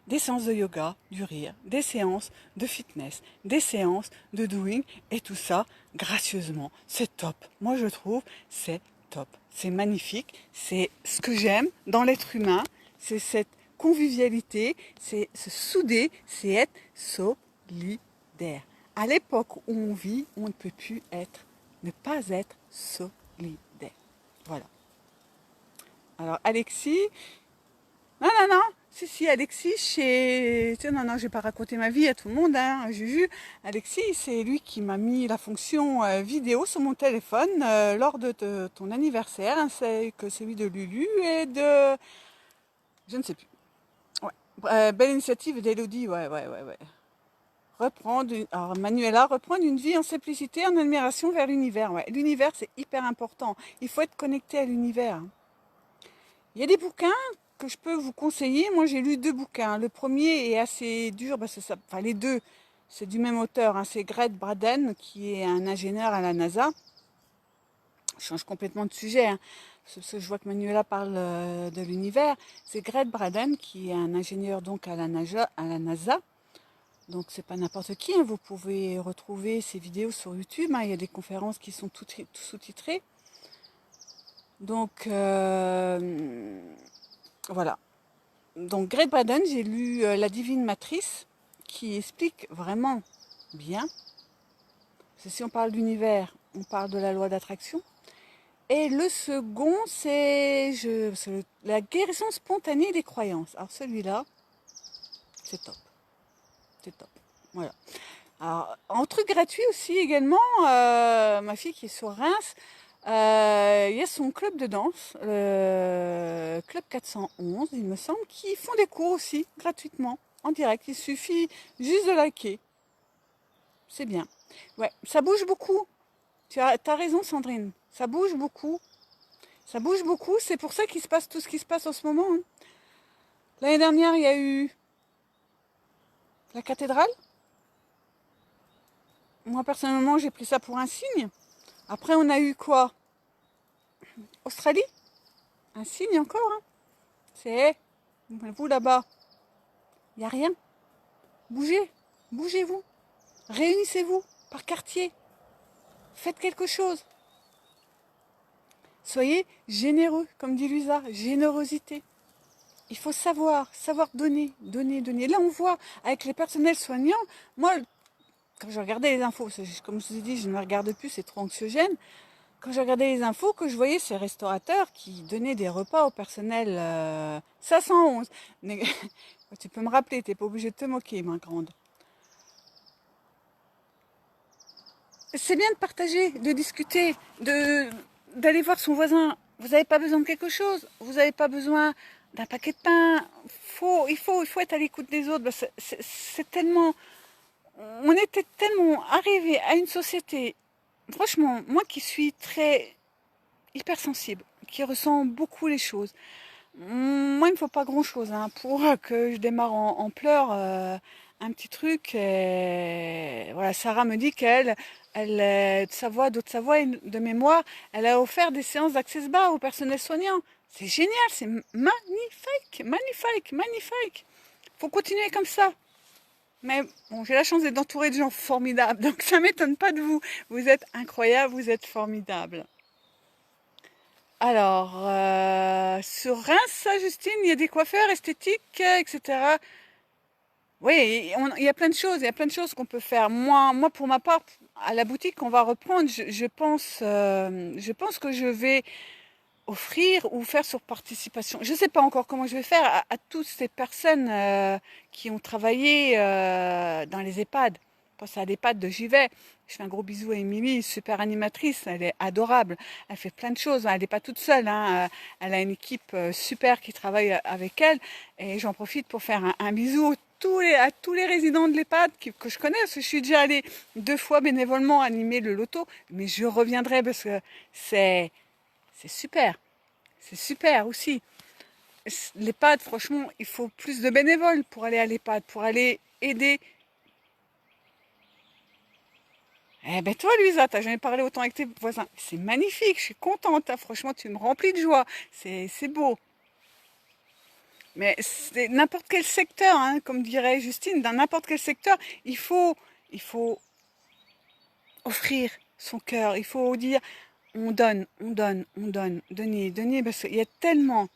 des séances de yoga, du rire, des séances de fitness, des séances de doing et tout ça gracieusement. C'est top. Moi je trouve c'est top. C'est magnifique. C'est ce que j'aime dans l'être humain. C'est cette convivialité, c'est se souder, c'est être solidaire. À l'époque où on vit, on ne peut plus ne pas être solidaire. Voilà. Alors Alexis, non, si, Alexis, non, je vais pas raconter ma vie à tout le monde, hein, Juju. Alexis, c'est lui qui m'a mis la fonction vidéo sur mon téléphone lors de ton anniversaire, hein, c'est que celui de Lulu et de... Je ne sais plus. Ouais. Belle initiative d'Elodie, ouais. Alors Manuela, reprendre une vie en simplicité, en admiration vers l'univers. Ouais. L'univers, c'est hyper important. Il faut être connecté à l'univers. Il y a des bouquins que je peux vous conseiller. Moi, j'ai lu 2 bouquins. Le premier est assez dur, parce que enfin les deux, c'est du même auteur. Hein. C'est Gret Braden, qui est un ingénieur à la NASA. Je change complètement de sujet, hein, parce que je vois que Manuela parle de l'univers. C'est Gret Braden, qui est un ingénieur donc à la NASA. Donc c'est pas n'importe qui. Hein. Vous pouvez retrouver ses vidéos sur YouTube. Hein. Il y a des conférences qui sont tout sous-titrées. Donc voilà. donc Greg Braden, j'ai lu La Divine Matrice, qui explique vraiment bien. Parce que si on parle d'univers, on parle de la loi d'attraction. Et le second, c'est la guérison spontanée des croyances. Alors celui-là, c'est top. C'est top. Voilà. Alors, en truc gratuit aussi également, ma fille qui est sur Reims, il y a son club de danse, le club 411, il me semble, qui font des cours aussi, gratuitement, en direct. Il suffit juste de liker. C'est bien. Ouais, ça bouge beaucoup. T'as raison, Sandrine. Ça bouge beaucoup. Ça bouge beaucoup. C'est pour ça qu'il se passe tout ce qui se passe en ce moment. Hein. L'année dernière, il y a eu la cathédrale. Moi, personnellement, j'ai pris ça pour un signe. Après, on a eu quoi? Australie? Un signe encore. Hein. C'est, vous là-bas, il n'y a rien. Bougez. Bougez-vous. Réunissez-vous par quartier. Faites quelque chose. Soyez généreux, comme dit Luisa. Générosité. Il faut savoir donner, donner, donner. Là, on voit avec les personnels soignants, moi, quand je regardais les infos, comme je vous ai dit, je ne me regarde plus, c'est trop anxiogène. Quand je regardais les infos, que je voyais ces restaurateurs qui donnaient des repas au personnel 511. Tu peux me rappeler, tu n'es pas obligé de te moquer, ma grande. C'est bien de partager, de discuter, d'aller voir son voisin. Vous n'avez pas besoin de quelque chose, vous n'avez pas besoin d'un paquet de pain. Il faut être à l'écoute des autres. C'est tellement... On était tellement arrivé à une société, franchement, moi qui suis très hypersensible, qui ressent beaucoup les choses. Moi, il me faut pas grand-chose hein, pour que je démarre en pleurs un petit truc. Et voilà, Sarah me dit qu'elle, de sa voix, d'autres sa voix et de mémoire, elle a offert des séances d'accès bas au personnel soignant. C'est génial, c'est magnifique, magnifique, magnifique. Faut continuer comme ça. Mais bon, j'ai la chance d'être entourée de gens formidables, donc ça m'étonne pas de vous. Vous êtes incroyables, vous êtes formidables. Alors, sur Reims, Justine, il y a des coiffeurs esthétiques, etc. Oui, il y a plein de choses, il y a plein de choses qu'on peut faire. Moi, pour ma part, à la boutique, on va reprendre. Je pense que je vais offrir ou faire sur participation. Je ne sais pas encore comment je vais faire à toutes ces personnes qui ont travaillé dans les EHPAD. Je pense à l'EHPAD de Givet. Je fais un gros bisou à Émilie, super animatrice, elle est adorable. Elle fait plein de choses, elle n'est pas toute seule. Hein. Elle a une équipe super qui travaille avec elle. Et j'en profite pour faire un bisou à tous les résidents de l'EHPAD que je connais. Parce que je suis déjà allée 2 fois bénévolement animer le loto. Mais je reviendrai parce que c'est super. C'est super aussi. L'EHPAD, franchement, il faut plus de bénévoles pour aller à l'EHPAD, pour aller aider. Eh ben toi, Luisa, t'as jamais parlé autant avec tes voisins. C'est magnifique, je suis contente. Hein. Franchement, tu me remplis de joie. C'est beau. Mais c'est n'importe quel secteur, hein, comme dirait Justine, dans n'importe quel secteur, il faut offrir son cœur. Il faut dire, on donne, on donne, on donne, donner, donner, parce qu'il y a tellement.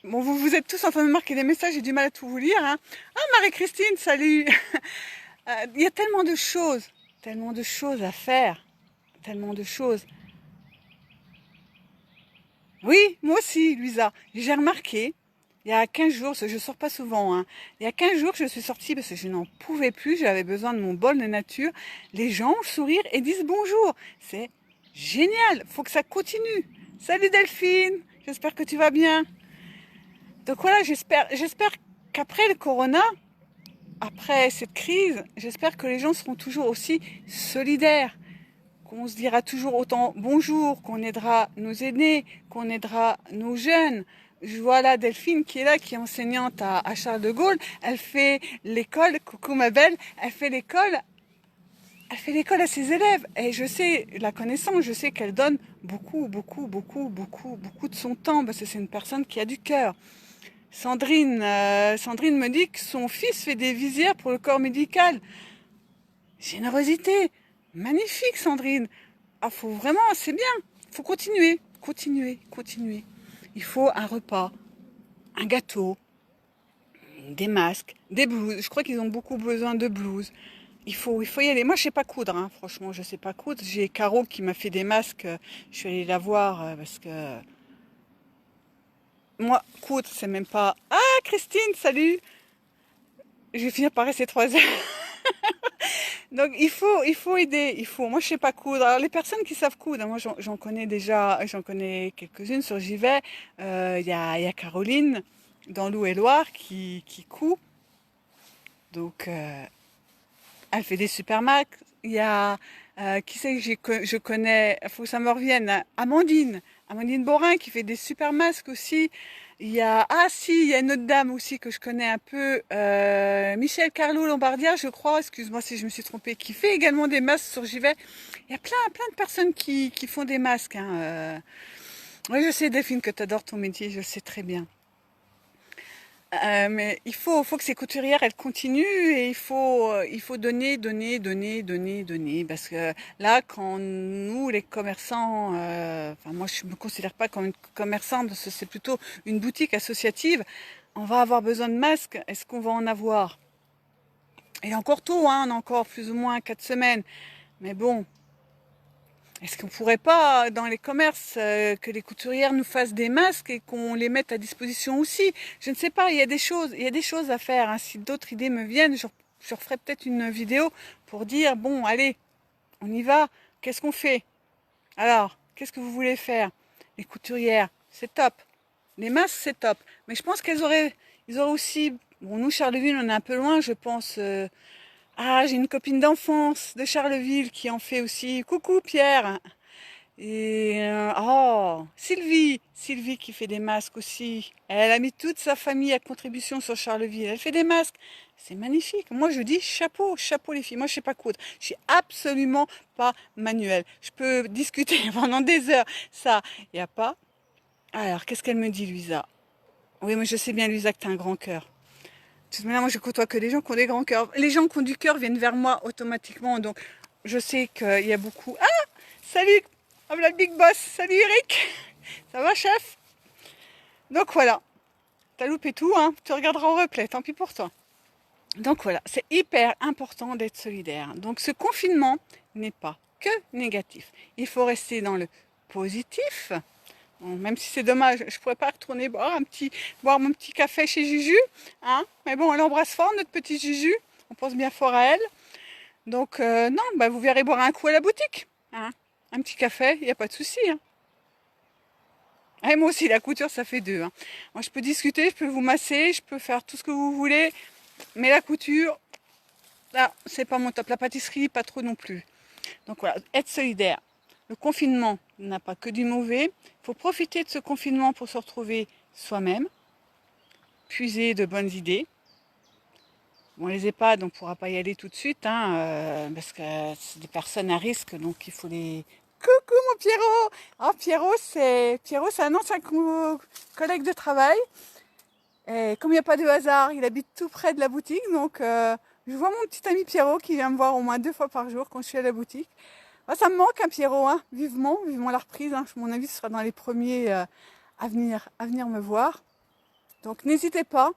Bon, vous êtes tous en train de marquer des messages, j'ai du mal à tout vous lire. Hein. Ah, Marie-Christine, salut. Il y a tellement de choses à faire, tellement de choses. Oui, moi aussi, Luisa. J'ai remarqué, il y a 15 jours, parce que je ne sors pas souvent, hein, il y a 15 jours, je suis sortie parce que je n'en pouvais plus, j'avais besoin de mon bol de nature. Les gens sourire et disent bonjour. C'est génial, faut que ça continue. Salut Delphine, j'espère que tu vas bien. Donc voilà, j'espère qu'après le corona, après cette crise, j'espère que les gens seront toujours aussi solidaires, qu'on se dira toujours autant bonjour, qu'on aidera nos aînés, qu'on aidera nos jeunes. Je vois là Delphine qui est là, qui est enseignante à Charles de Gaulle. Elle fait l'école, coucou ma belle, elle fait l'école à ses élèves. Et je sais, la connaissance, je sais qu'elle donne beaucoup, beaucoup, beaucoup, beaucoup, beaucoup de son temps, parce que c'est une personne qui a du cœur. Sandrine me dit que son fils fait des visières pour le corps médical. Générosité. Magnifique, Sandrine. Ah, faut vraiment, c'est bien. Faut continuer. continuez, continuez. Il faut un repas, un gâteau, des masques, des blouses. Je crois qu'ils ont beaucoup besoin de blouses. Il faut y aller. Moi, je sais pas coudre, hein. Franchement, je sais pas coudre. J'ai Caro qui m'a fait des masques. Je suis allée la voir parce que moi, coudre, c'est même pas. Ah, Christine, salut. Je vais finir par rester 3 heures. Donc, il faut aider. Il faut. Moi, je sais pas coudre. Alors, les personnes qui savent coudre, hein, moi, j'en connais déjà. J'en connais quelques-unes sur J'y vais. Il y a Caroline dans l'Eau-et-Loire qui coud. Donc, elle fait des super masques. Il y a, qui c'est que je connais, il faut que ça me revienne, hein, Amandine Borin qui fait des super masques aussi. Il y a, ah si, il y a une autre dame aussi que je connais un peu, Michel Carlo Lombardia, je crois, excuse-moi si je me suis trompée, qui fait également des masques sur J'y vais. Il y a plein de personnes qui font des masques, hein. Oui, je sais, Delphine, que tu adores ton métier, je sais très bien. Mais faut que ces couturières, elles continuent et il faut donner, donner, donner, donner, donner. Parce que là, quand nous, les commerçants, enfin moi, je me considère pas comme une commerçante, parce que c'est plutôt une boutique associative. On va avoir besoin de masques. Est-ce qu'on va en avoir? Et encore tôt, hein, on a encore plus ou moins 4 semaines. Mais bon, est-ce qu'on pourrait pas, dans les commerces, que les couturières nous fassent des masques et qu'on les mette à disposition aussi? Je ne sais pas, il y a des choses à faire, hein. Si d'autres idées me viennent, je referai peut-être une vidéo pour dire, bon, allez, on y va. Qu'est-ce qu'on fait? Alors, qu'est-ce que vous voulez faire? Les couturières, c'est top. Les masques, c'est top. Mais je pense ils auraient aussi, bon, nous, Charleville, on est un peu loin, je pense. Ah, j'ai une copine d'enfance de Charleville qui en fait aussi. Coucou Pierre. Et oh, Sylvie qui fait des masques aussi. Elle a mis toute sa famille à contribution sur Charleville. Elle fait des masques. C'est magnifique. Moi, je dis chapeau, chapeau les filles. Moi, je sais pas coudre. Je suis absolument pas manuelle. Je peux discuter pendant des heures. Ça, il y a pas. Alors, qu'est-ce qu'elle me dit, Luisa? Oui, moi, je sais bien, Luisa, que tu as un grand cœur. De toute manière, moi, je côtoie que des gens qui ont des grands cœurs. Les gens qui ont du cœur viennent vers moi automatiquement. Donc, je sais qu'il y a beaucoup. Ah, salut, ah, voilà le big boss. Salut, Eric. Ça va, chef? Donc, voilà. T'as loupé tout, hein. Tu regarderas en replay. Tant pis pour toi. Donc, voilà. C'est hyper important d'être solidaire. Donc, ce confinement n'est pas que négatif. Il faut rester dans le positif. Bon, même si c'est dommage, je pourrais pas retourner boire mon petit café chez Juju, hein. Mais bon, elle embrasse fort notre petite Juju. On pense bien fort à elle. Donc non, bah vous verrez boire un coup à la boutique, hein. Un petit café, il n'y a pas de souci, hein. Et moi aussi, la couture, ça fait deux, hein. Moi, je peux discuter, je peux vous masser, je peux faire tout ce que vous voulez, mais la couture, là, c'est pas mon top. La pâtisserie, pas trop non plus. Donc voilà, être solidaire. Le confinement n'a pas que du mauvais. Il faut profiter de ce confinement pour se retrouver soi-même, puiser de bonnes idées. Bon, les EHPAD, on ne pourra pas y aller tout de suite, hein, parce que c'est des personnes à risque, donc il faut les... Coucou mon Pierrot! Ah, Pierrot, c'est un ancien collègue de travail. Et comme il n'y a pas de hasard, il habite tout près de la boutique, donc je vois mon petit ami Pierrot qui vient me voir au moins 2 fois par jour quand je suis à la boutique. Ah, ça me manque un Pierrot, hein, vivement la reprise, hein. À mon avis, ce sera dans les premiers à venir me voir. Donc n'hésitez pas,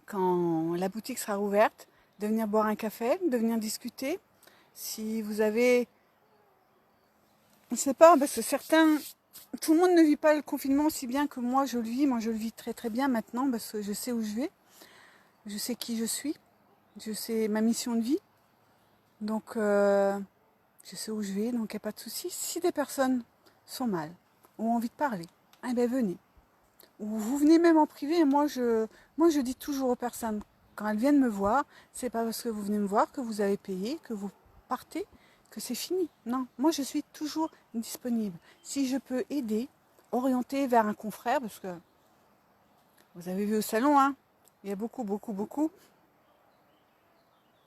quand la boutique sera ouverte, de venir boire un café, de venir discuter. Si vous avez, je ne sais pas, parce que tout le monde ne vit pas le confinement aussi bien que moi je le vis. Moi je le vis très très bien maintenant parce que je sais où je vais, je sais qui je suis, je sais ma mission de vie. Donc je sais où je vais, donc il n'y a pas de souci. Si des personnes sont mal, ou ont envie de parler, eh bien venez. Ou vous venez même en privé. Et moi, je dis toujours aux personnes, quand elles viennent me voir, c'est pas parce que vous venez me voir que vous avez payé, que vous partez, que c'est fini. Non, moi je suis toujours disponible. Si je peux aider, orienter vers un confrère, parce que vous avez vu au salon, hein, il y a beaucoup, beaucoup, beaucoup.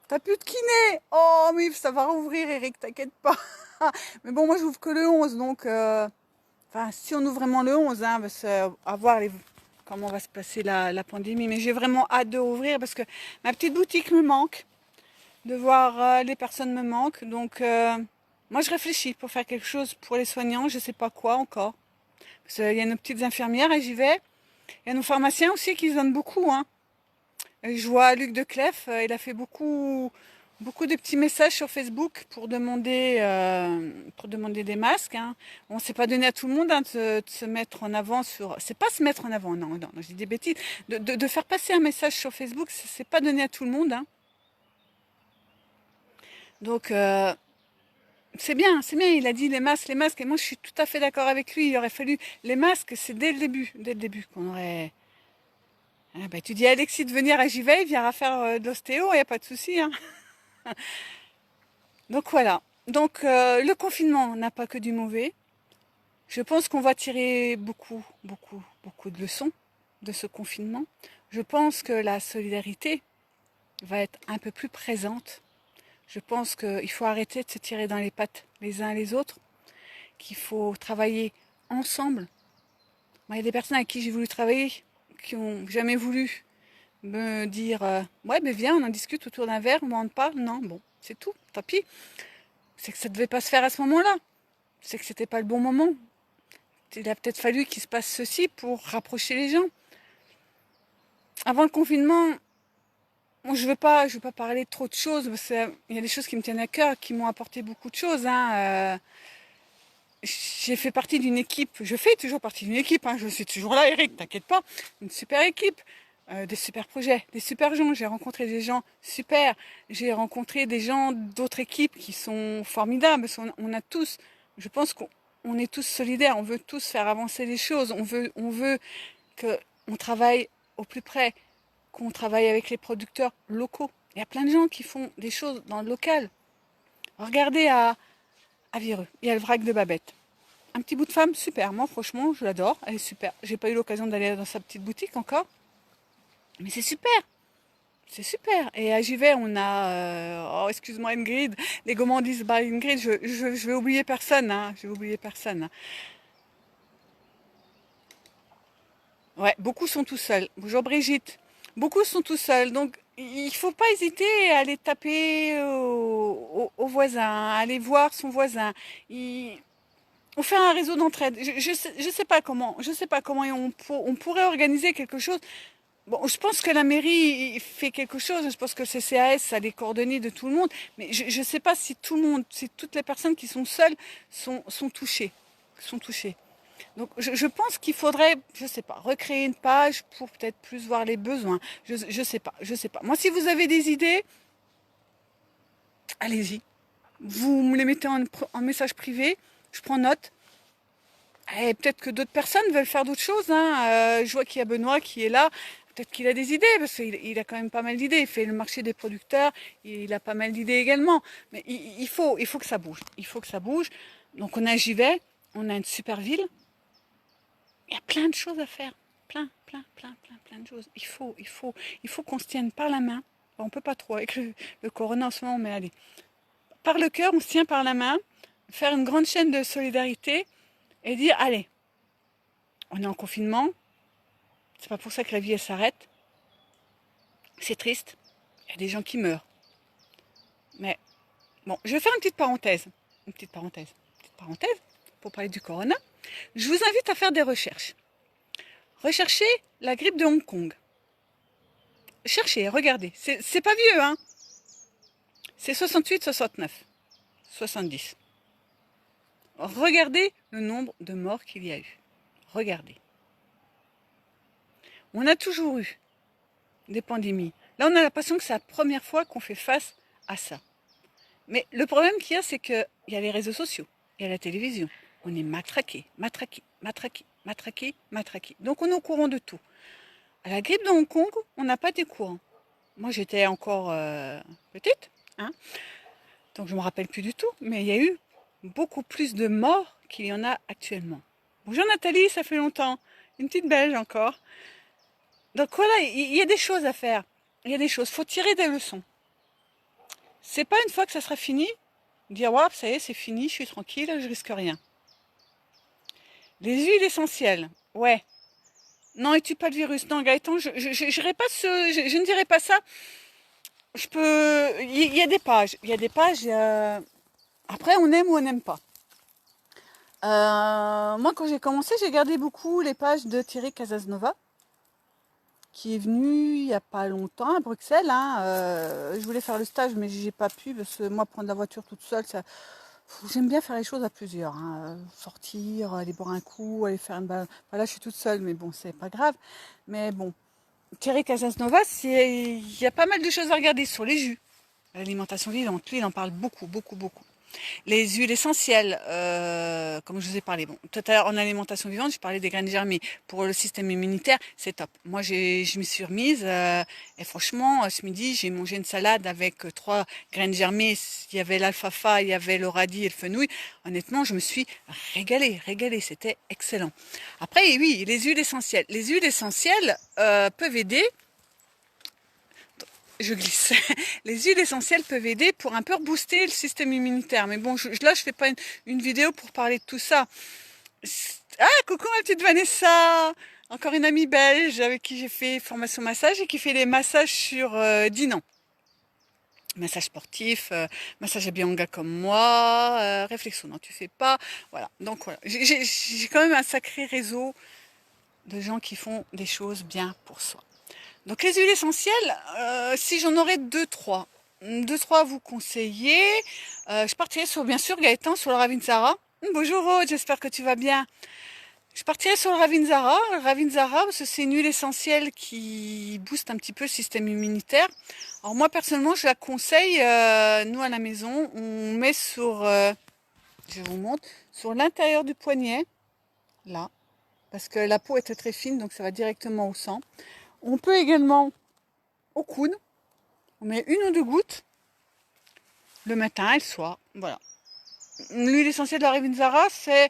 T'as plus de kiné? Oh, mais ça va rouvrir, Eric, t'inquiète pas. Mais bon, moi, j'ouvre que le 11, donc... Enfin, si on ouvre vraiment le 11, hein, parce à voir comment va se passer la pandémie. Mais j'ai vraiment hâte de rouvrir parce que ma petite boutique me manque. De voir les personnes me manquent. Donc, Moi, je réfléchis pour faire quelque chose pour les soignants, je ne sais pas quoi encore. Parce qu'il y a nos petites infirmières et j'y vais. Il y a nos pharmaciens aussi qui se donnent beaucoup, hein. Je vois Luc de Clef, il a fait beaucoup de petits messages sur Facebook pour demander des masques, hein. On ne s'est pas donné à tout le monde, hein, de se mettre en avant sur... C'est pas se mettre en avant, non, non, je dis des bêtises. De faire passer un message sur Facebook, c'est pas donné à tout le monde, hein. Donc, c'est bien, il a dit les masques, et moi je suis tout à fait d'accord avec lui, il aurait fallu... Les masques, c'est dès le début qu'on aurait... Ah bah, tu dis à Alexis de venir à Givet, il viendra faire de l'ostéo, il n'y a pas de souci, hein. Donc voilà. Donc le confinement n'a pas que du mauvais. Je pense qu'on va tirer beaucoup de leçons de ce confinement. Je pense que la solidarité va être un peu plus présente. Je pense qu'il faut arrêter de se tirer dans les pattes les uns les autres, qu'il faut travailler ensemble. Moi, il y a des personnes avec qui j'ai voulu travailler qui n'ont jamais voulu me dire ouais, mais viens, on en discute autour d'un verre, on en parle. Non, bon, c'est tout, tant pis. C'est que ça ne devait pas se faire à ce moment-là. C'est que c'était pas le bon moment. Il a peut-être fallu qu'il se passe ceci pour rapprocher les gens. Avant le confinement, je veux pas parler de trop de choses, parce qu'il y a des choses qui me tiennent à cœur, qui m'ont apporté beaucoup de choses, hein. J'ai fait partie d'une équipe, je fais toujours partie d'une équipe, hein, je suis toujours là, Eric, t'inquiète pas, une super équipe, des super projets, des super gens, j'ai rencontré des gens super, j'ai rencontré des gens d'autres équipes qui sont formidables, parce on a tous, je pense qu'on est tous solidaires, on veut tous faire avancer les choses, on veut qu'on travaille au plus près, qu'on travaille avec les producteurs locaux. Il y a plein de gens qui font des choses dans le local. Regardez à Vireux, il y a le vrac de Babette. Un petit bout de femme, super. Moi, franchement, je l'adore. Elle est super. J'ai pas eu l'occasion d'aller dans sa petite boutique encore. Mais c'est super. C'est super. Et à Givet, on a... oh, excuse-moi Ingrid. Les gourmandises by Ingrid. Je vais oublier personne, hein. Je vais oublier personne. Ouais, beaucoup sont tout seuls. Bonjour Brigitte. Beaucoup sont tout seuls. Donc, il faut pas hésiter à aller taper au voisin, à aller voir son voisin. On fait un réseau d'entraide. Je sais pas comment. Je sais pas comment on pourrait organiser quelque chose. Bon, je pense que la mairie fait quelque chose. Je pense que le CCAS a les coordonnées de tout le monde. Mais je sais pas si tout le monde, si toutes les personnes qui sont seules sont touchées. Sont touchées. Donc, je pense qu'il faudrait, je sais pas, recréer une page pour peut-être plus voir les besoins. Je sais pas, je sais pas. Moi, si vous avez des idées, allez-y. Vous me les mettez en message privé. Je prends note. Et peut-être que d'autres personnes veulent faire d'autres choses, hein. Je vois qu'il y a Benoît qui est là. Peut-être qu'il a des idées, parce qu'il a quand même pas mal d'idées. Il fait le marché des producteurs, il a pas mal d'idées également. Mais il faut que ça bouge. Il faut que ça bouge. Donc on a Givet, on a une super ville. Il y a plein de choses à faire. Plein de choses. Il faut qu'on se tienne par la main. Bon, on peut pas trop avec le corona en ce moment, mais allez. Par le cœur, on se tient par la main. Faire une grande chaîne de solidarité et dire, allez, on est en confinement. C'est pas pour ça que la vie, elle s'arrête. C'est triste. Il y a des gens qui meurent. Mais bon, je vais faire une petite parenthèse. Une petite parenthèse pour parler du corona. Je vous invite à faire des recherches. Recherchez la grippe de Hong Kong. Cherchez, regardez. C'est pas vieux, hein. C'est 68, 69, 70. Regardez le nombre de morts qu'il y a eu. Regardez. On a toujours eu des pandémies. Là, on a l'impression que c'est la première fois qu'on fait face à ça. Mais le problème qu'il y a, c'est qu'il y a les réseaux sociaux, il y a la télévision. On est matraqué. Donc, on est au courant de tout. À la grippe de Hong Kong, on n'a pas été courant. Moi, j'étais encore petite, hein, donc je ne me rappelle plus du tout. Mais il y a eu beaucoup plus de morts qu'il y en a actuellement. Bonjour Nathalie, ça fait longtemps. Une petite belge encore. Donc voilà, il y a des choses à faire. Il y a des choses. Il faut tirer des leçons. C'est pas une fois que ça sera fini, dire ouais, ça y est, c'est fini, je suis tranquille, je risque rien. Les huiles essentielles, ouais. Non, et tue pas le virus. Non, Gaëtan, je ne dirai pas ça. Il y a des pages. Il y a des pages. Après, on aime ou on n'aime pas. Moi, quand j'ai commencé, j'ai gardé beaucoup les pages de Thierry Casanova, qui est venu il n'y a pas longtemps à Bruxelles. Je voulais faire le stage, mais j'ai pas pu parce que moi, prendre la voiture toute seule, j'aime bien faire les choses à plusieurs. Sortir, aller boire un coup, aller faire une balade. Voilà, je suis toute seule, mais bon, c'est pas grave. Mais bon, Thierry Casanova, il y a pas mal de choses à regarder sur les jus. L'alimentation vivante, lui, il en parle beaucoup, beaucoup, beaucoup. Les huiles essentielles, comme je vous ai parlé. Bon, tout à l'heure en alimentation vivante, je parlais des graines germées. Pour le système immunitaire, c'est top. Moi, je me suis remise et franchement, ce midi, j'ai mangé une salade avec 3 graines germées. Il y avait l'alfalfa, il y avait le radis et le fenouil. Honnêtement, je me suis régalée, régalée. C'était excellent. Après, oui, les huiles essentielles. Les huiles essentielles peuvent aider. Je glisse. Les huiles essentielles peuvent aider pour un peu rebooster le système immunitaire. Mais bon, là, je fais pas une vidéo pour parler de tout ça. Ah, coucou ma petite Vanessa! Encore une amie belge avec qui j'ai fait formation massage et qui fait des massages sur Dinan. Massage sportif, massage à Bianga comme moi, réflexion, non, tu fais pas. Voilà, donc voilà. J'ai quand même un sacré réseau de gens qui font des choses bien pour soi. Donc les huiles essentielles, si j'en aurais deux, trois à vous conseiller, je partirais sur, bien sûr, Gaëtan, sur le Ravinsara. Bonjour Aude, j'espère que tu vas bien. Je partirais sur le Ravinsara. Le Ravinsara, parce que c'est une huile essentielle qui booste un petit peu le système immunitaire. Alors moi, personnellement, je la conseille, nous à la maison, on met sur, je vous montre, sur l'intérieur du poignet, là, parce que la peau est très très fine, donc ça va directement au sang. On peut également au coude. On met 1 ou 2 gouttes le matin et le soir. Voilà. L'huile essentielle de la Ravinsara, c'est...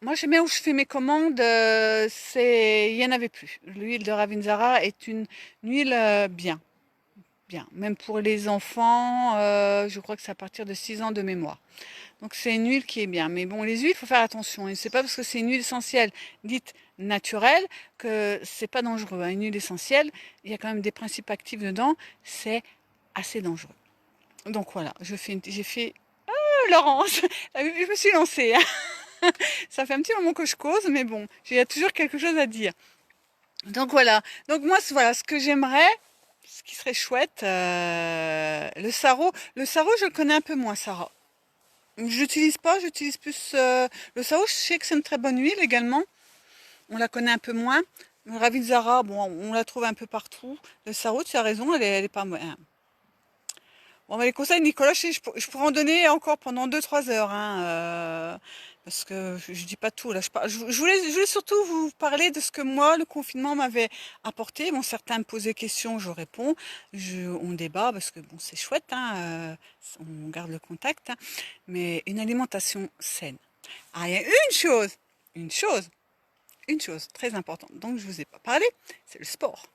Moi, j'aime bien où je fais mes commandes, il n'y en avait plus. L'huile de Ravinsara est une huile bien, bien. Même pour les enfants, je crois que c'est à partir de 6 ans de mémoire. Donc, c'est une huile qui est bien. Mais bon, les huiles, il faut faire attention. Et c'est pas parce que c'est une huile essentielle dite naturelle que c'est pas dangereux. Une huile essentielle, il y a quand même des principes actifs dedans. C'est assez dangereux. Donc voilà, j'ai fait... Oh, Laurence, je me suis lancée. Ça fait un petit moment que je cause, mais bon, il y a toujours quelque chose à dire. Donc voilà, donc moi, voilà, ce que j'aimerais, ce qui serait chouette, le sarro. Le sarro, je le connais un peu moins, Sarah. J'utilise pas, j'utilise plus... le sarro, je sais que c'est une très bonne huile également. On la connaît un peu moins. Le Ravinsara, bon, on la trouve un peu partout. Le sarro, tu as raison, elle est pas... Bon, les conseils, Nicolas, je pourrais en donner encore pendant 2, 3 heures, parce que je dis pas tout. Là, je voulais surtout vous parler de ce que moi, le confinement m'avait apporté. Bon, certains me posaient des questions, je réponds. On débat parce que bon, c'est chouette, on garde le contact, mais une alimentation saine. Ah, il y a une chose, une chose très importante dont je vous ai pas parlé, c'est le sport.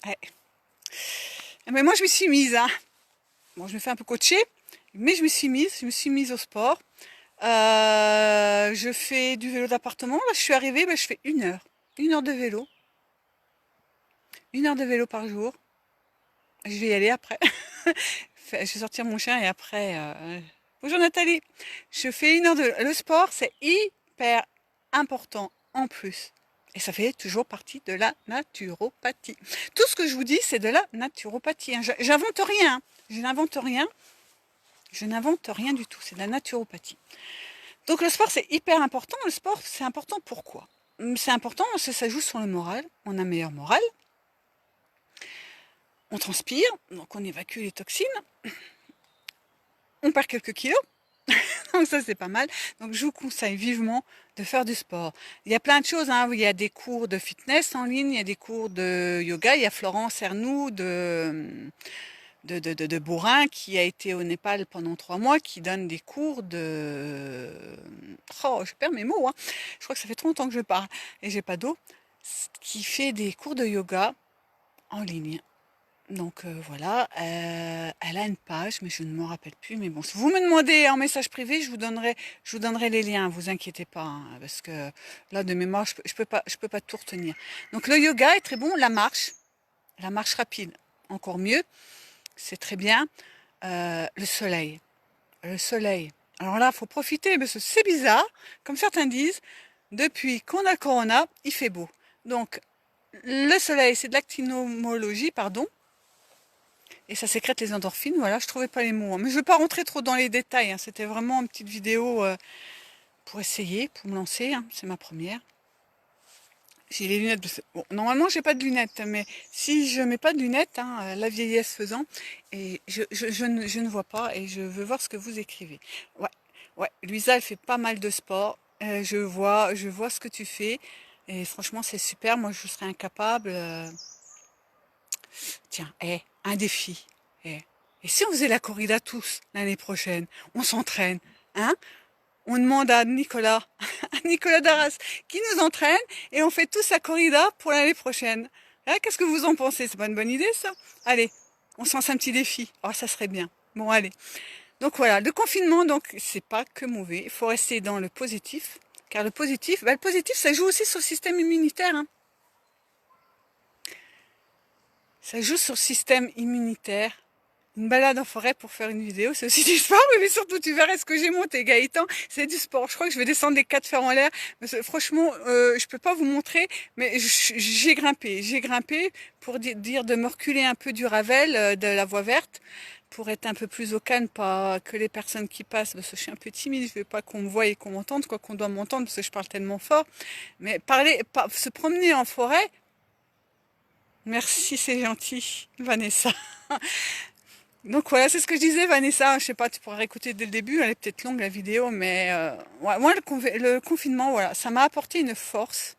Ouais. Mais moi, je me suis mise, Bon, je me fais un peu coacher, mais je me suis mise au sport. Je fais du vélo d'appartement. Là, je suis arrivée, je fais 1 heure. 1 heure de vélo. 1 heure de vélo par jour. Je vais y aller après. Je vais sortir mon chien et après... Bonjour Nathalie. Je fais 1 heure de... Le sport, c'est hyper important en plus. Et ça fait toujours partie de la naturopathie. Tout ce que je vous dis, c'est de la naturopathie. J'invente rien. Je n'invente rien. Je n'invente rien du tout. C'est de la naturopathie. Donc le sport, c'est hyper important. Le sport, c'est important pourquoi? C'est important parce que ça joue sur le moral. On a meilleur moral. On transpire, donc on évacue les toxines. On perd quelques kilos. Donc ça, c'est pas mal. Donc je vous conseille vivement de faire du sport. Il y a plein de choses. Il y a des cours de fitness en ligne, il y a des cours de yoga. Il y a Florence Ernoux de Bourrin qui a été au Népal pendant 3 mois, qui donne des cours de... Oh, je perds mes mots. Je crois que ça fait trop longtemps que je parle et j'ai pas d'eau. Qui fait des cours de yoga en ligne. Donc voilà, elle a une page, mais je ne m'en rappelle plus. Mais bon, si vous me demandez en message privé, je vous donnerai les liens. Vous inquiétez pas, parce que là de mémoire, je peux pas tout retenir. Donc le yoga est très bon, la marche rapide, encore mieux, c'est très bien. Le soleil, Alors là, il faut profiter, parce que c'est bizarre, comme certains disent, depuis qu'on a le corona, il fait beau. Donc, le soleil, c'est de l'actinomologie, pardon, et ça sécrète les endorphines, voilà, je trouvais pas les mots, hein. Mais je ne vais pas rentrer trop dans les détails, hein. C'était vraiment une petite vidéo pour essayer, pour me lancer, hein. C'est ma première. J'ai les lunettes. Bon, normalement, j'ai pas de lunettes, mais si je mets pas de lunettes, hein, la vieillesse faisant, et je ne vois pas et je veux voir ce que vous écrivez. Ouais, ouais. Luisa, elle fait pas mal de sport. Je vois ce que tu fais et franchement, c'est super. Moi, je serais incapable. Tiens, un défi. Et si on faisait la corrida tous l'année prochaine, on s'entraîne, hein? On demande à Nicolas, à Nicolas Darras, qui nous entraîne, et on fait tous la corrida pour l'année prochaine. Hein, qu'est-ce que vous en pensez? C'est pas une bonne idée, ça? Allez, on se lance un petit défi. Oh, ça serait bien. Bon, allez. Donc voilà, le confinement, donc, c'est pas que mauvais. Il faut rester dans le positif. Car le positif, ça joue aussi sur le système immunitaire, hein. Ça joue sur le système immunitaire. Une balade en forêt pour faire une vidéo, c'est aussi du sport, mais surtout tu verrais ce que j'ai monté, Gaëtan, c'est du sport. Je crois que je vais descendre les 4 fers en l'air. Franchement, je peux pas vous montrer, mais j'ai grimpé pour dire de me reculer un peu du Ravel, de la voie verte, pour être un peu plus au calme, pas que les personnes qui passent, parce que je suis un peu timide, je veux pas qu'on me voie et qu'on m'entende, quoi qu'on doit m'entendre, parce que je parle tellement fort. Mais se promener en forêt, merci, c'est gentil, Vanessa. Donc voilà, c'est ce que je disais, Vanessa. Je sais pas, tu pourras réécouter dès le début. Elle est peut-être longue la vidéo, mais ouais, moi le confinement, voilà, ça m'a apporté une force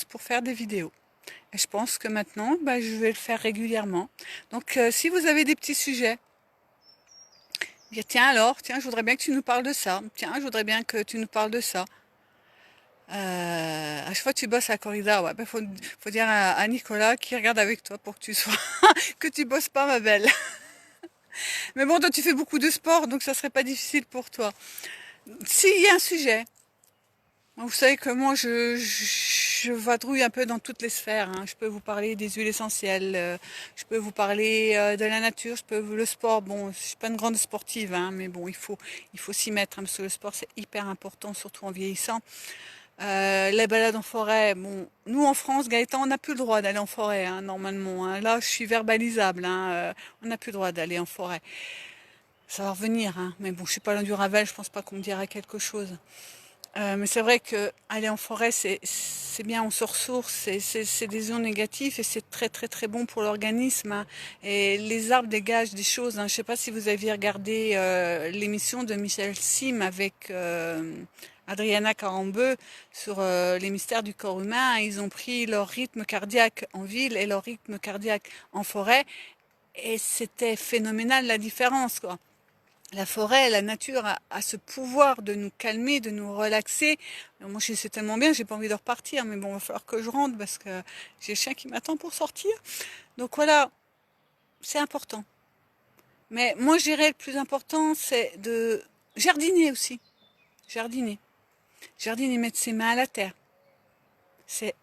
pour faire des vidéos. Et je pense que maintenant, bah, je vais le faire régulièrement. Donc si vous avez des petits sujets, tiens alors, tiens, je voudrais bien que tu nous parles de ça. Tiens, je voudrais bien que tu nous parles de ça. À chaque fois que tu bosses à corrida, ouais, bah, faut dire à Nicolas qui regarde avec toi pour que tu sois, que tu bosses pas, ma belle. Mais bon, toi, tu fais beaucoup de sport, donc ça serait pas difficile pour toi. S'il y a un sujet, vous savez que moi, je vadrouille un peu dans toutes les sphères, hein. Je peux vous parler des huiles essentielles, je peux vous parler de la nature, le sport. Bon, je suis pas une grande sportive, hein, mais bon, il faut s'y mettre, hein, parce que le sport, c'est hyper important, surtout en vieillissant. Les balades en forêt, bon, nous en France, Gaëtan, on n'a plus le droit d'aller en forêt, hein, normalement, hein. Là, je suis verbalisable, hein, on n'a plus le droit d'aller en forêt. Ça va revenir, hein. Mais bon, je suis pas loin du Ravel, je pense pas qu'on me dira quelque chose. Mais c'est vrai que aller en forêt, c'est bien, on se ressource, c'est des ions négatifs et c'est très très très bon pour l'organisme, hein. Et les arbres dégagent des choses, hein. Je sais pas si vous aviez regardé l'émission de Michel Sim avec Adriana Carambeu sur les mystères du corps humain. Ils ont pris leur rythme cardiaque en ville et leur rythme cardiaque en forêt. Et c'était phénoménal la différence, quoi. La forêt, la nature a ce pouvoir de nous calmer, de nous relaxer. Moi, je sais tellement bien, j'ai pas envie de repartir, mais bon, il va falloir que je rentre parce que j'ai le chien qui m'attend pour sortir. Donc voilà, c'est important. Mais moi, je dirais le plus important, c'est de jardiner aussi. Jardiner. Jardiner, mettre ses mains à la terre. C'est,